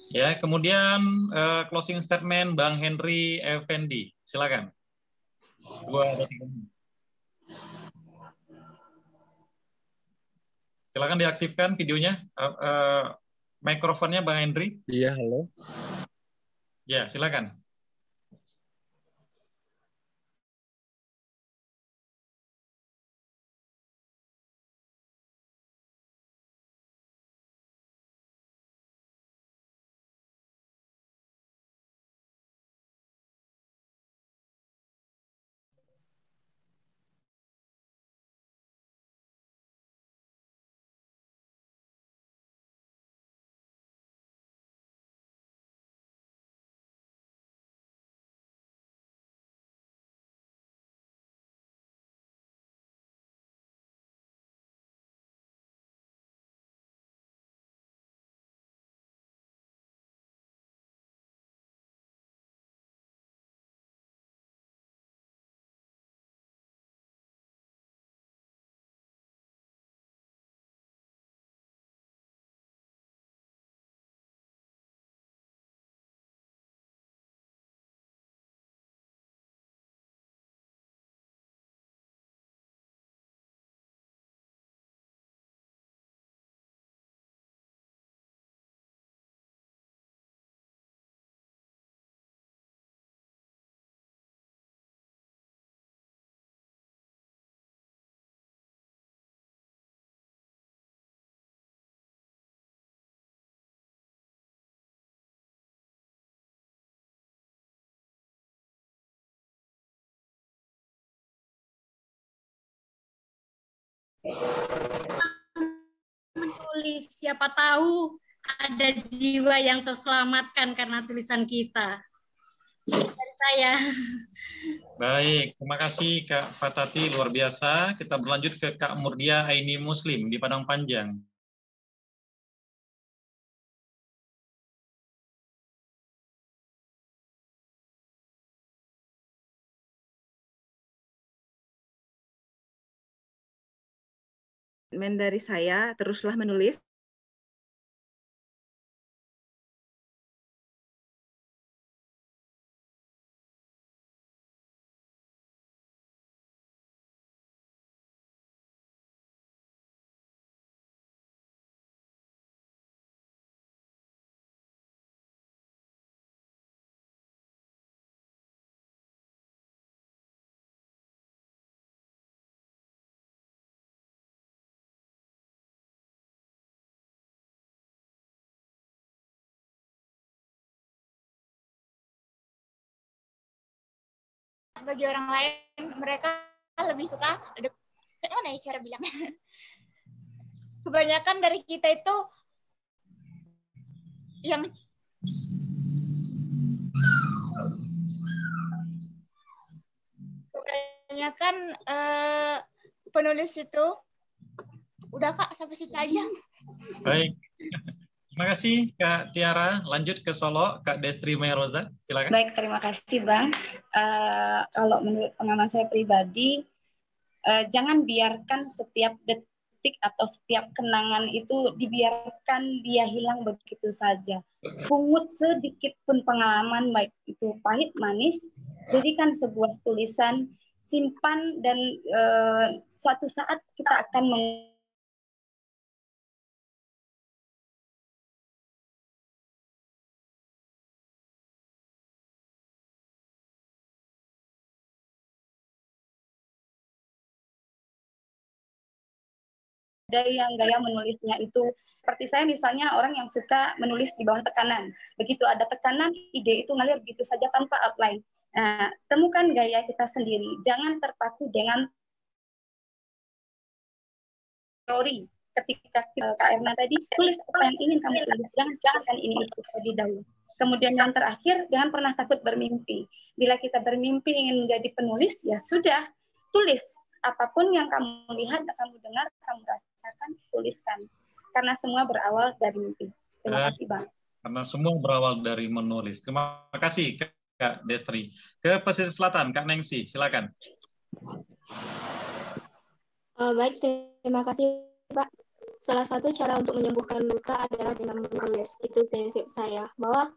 Ya, kemudian closing statement Bang Henry Effendi. Silakan. 2 atau 3 menit. Silakan diaktifkan videonya, mikrofonnya Bang Henry. Iya, halo. Ya, silakan. Menulis, siapa tahu ada jiwa yang terselamatkan karena tulisan kita. Dari saya. Baik, terima kasih Kak Fatati, luar biasa. Kita berlanjut ke Kak Murdia Aini Muslim di Padang Panjang. Dari saya, teruslah menulis. Bagi orang lain, mereka lebih suka, mana ya cara bilangnya? Kebanyakan dari kita itu yang kebanyakan penulis itu udah Kak, sampai situ aja. Baik. Terima kasih Kak Tiara. Lanjut ke Solo, Kak Destri Meroza. Silakan. Baik, terima kasih Bang. Kalau menurut pengalaman saya pribadi, jangan biarkan setiap detik atau setiap kenangan itu dibiarkan dia hilang begitu saja. Pungut sedikit pun pengalaman, baik itu pahit manis, jadikan sebuah tulisan, simpan, dan suatu saat kita akan ada yang gaya menulisnya itu seperti saya misalnya orang yang suka menulis di bawah tekanan. Begitu ada tekanan, ide itu ngalir begitu saja tanpa outline. Nah, temukan gaya kita sendiri. Jangan terpaku dengan teori. Ketika Kak Erna tadi tulis apa yang ingin kamu tulis, jangan ini itu terlebih dahulu. Kemudian yang terakhir, jangan pernah takut bermimpi. Bila kita bermimpi ingin menjadi penulis, ya sudah, tulis. Apapun yang kamu lihat, kamu dengar, kamu rasakan, tuliskan. Karena semua berawal dari mimpi. Terima kasih, Bang. Karena semua berawal dari menulis. Terima kasih, Kak Destri. Ke pesisir selatan, Kak Nengsi, silakan. Baik, terima kasih, Pak. Salah satu cara untuk menyembuhkan luka adalah dengan menulis. Itu prinsip saya. Bahwa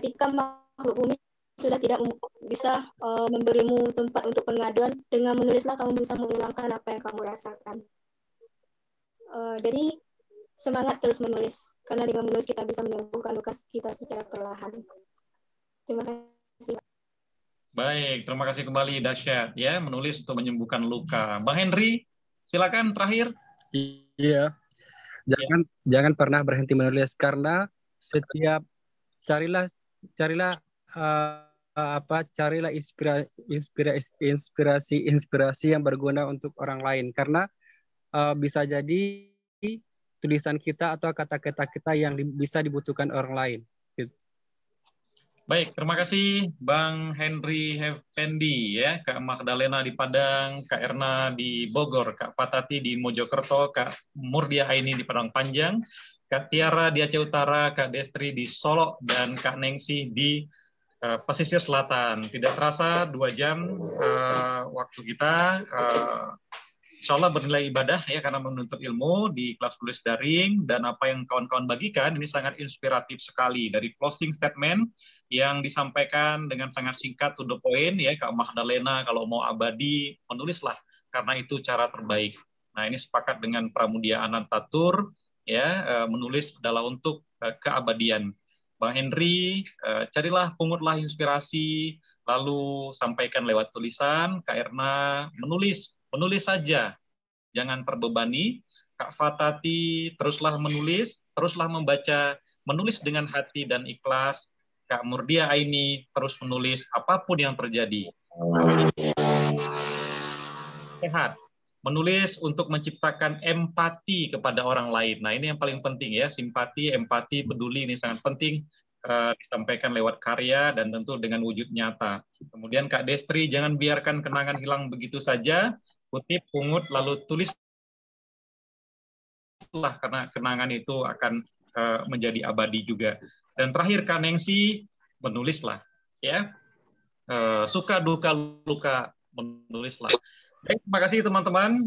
ketika makhluk bumi sudah tidak bisa memberimu tempat untuk pengaduan, dengan menulislah kamu bisa menghilangkan apa yang kamu rasakan. Jadi semangat terus menulis, karena dengan menulis kita bisa menyembuhkan luka kita secara perlahan. Terima kasih. Baik, terima kasih kembali, dahsyat ya, menulis untuk menyembuhkan luka. Bang Henry, silakan terakhir. Iya, jangan pernah berhenti menulis, karena setiap carilah inspirasi yang berguna untuk orang lain, karena bisa jadi tulisan kita atau kata-kata kita yang bisa dibutuhkan orang lain. Gitu. Baik, terima kasih Bang Henry Effendi ya, Kak Magdalena di Padang, Kak Erna di Bogor, Kak Fatati di Mojokerto, Kak Murdia Aini di Padang Panjang, Kak Tiara di Aceh Utara, Kak Destri di Solo, dan Kak Nengsi di pesisir selatan. Tidak terasa 2 jam waktu kita. Insya Allah bernilai ibadah ya, karena menuntut ilmu di kelas tulis daring, dan apa yang kawan-kawan bagikan ini sangat inspiratif sekali. Dari closing statement yang disampaikan dengan sangat singkat to the point ya, Kak Magdalena, kalau mau abadi menulislah, karena itu cara terbaik. Nah, ini sepakat dengan Pramudia Anantatur ya, menulis adalah untuk keabadian. Bang Henry, carilah, pungutlah inspirasi, lalu sampaikan lewat tulisan. Kak Erna, menulis saja, jangan terbebani. Kak Fatati, teruslah menulis, teruslah membaca, menulis dengan hati dan ikhlas. Kak Murdia Aini, terus menulis apapun yang terjadi. Sehat, Menulis untuk menciptakan empati kepada orang lain. Nah, ini yang paling penting ya, simpati, empati, peduli ini sangat penting disampaikan lewat karya dan tentu dengan wujud nyata. Kemudian Kak Destri, jangan biarkan kenangan hilang begitu saja, kutip, pungut, lalu tulislah karena kenangan itu akan menjadi abadi juga. Dan terakhir Kak Nengsi, menulislah, ya, suka duka luka menulislah. Baik, terima kasih teman-teman.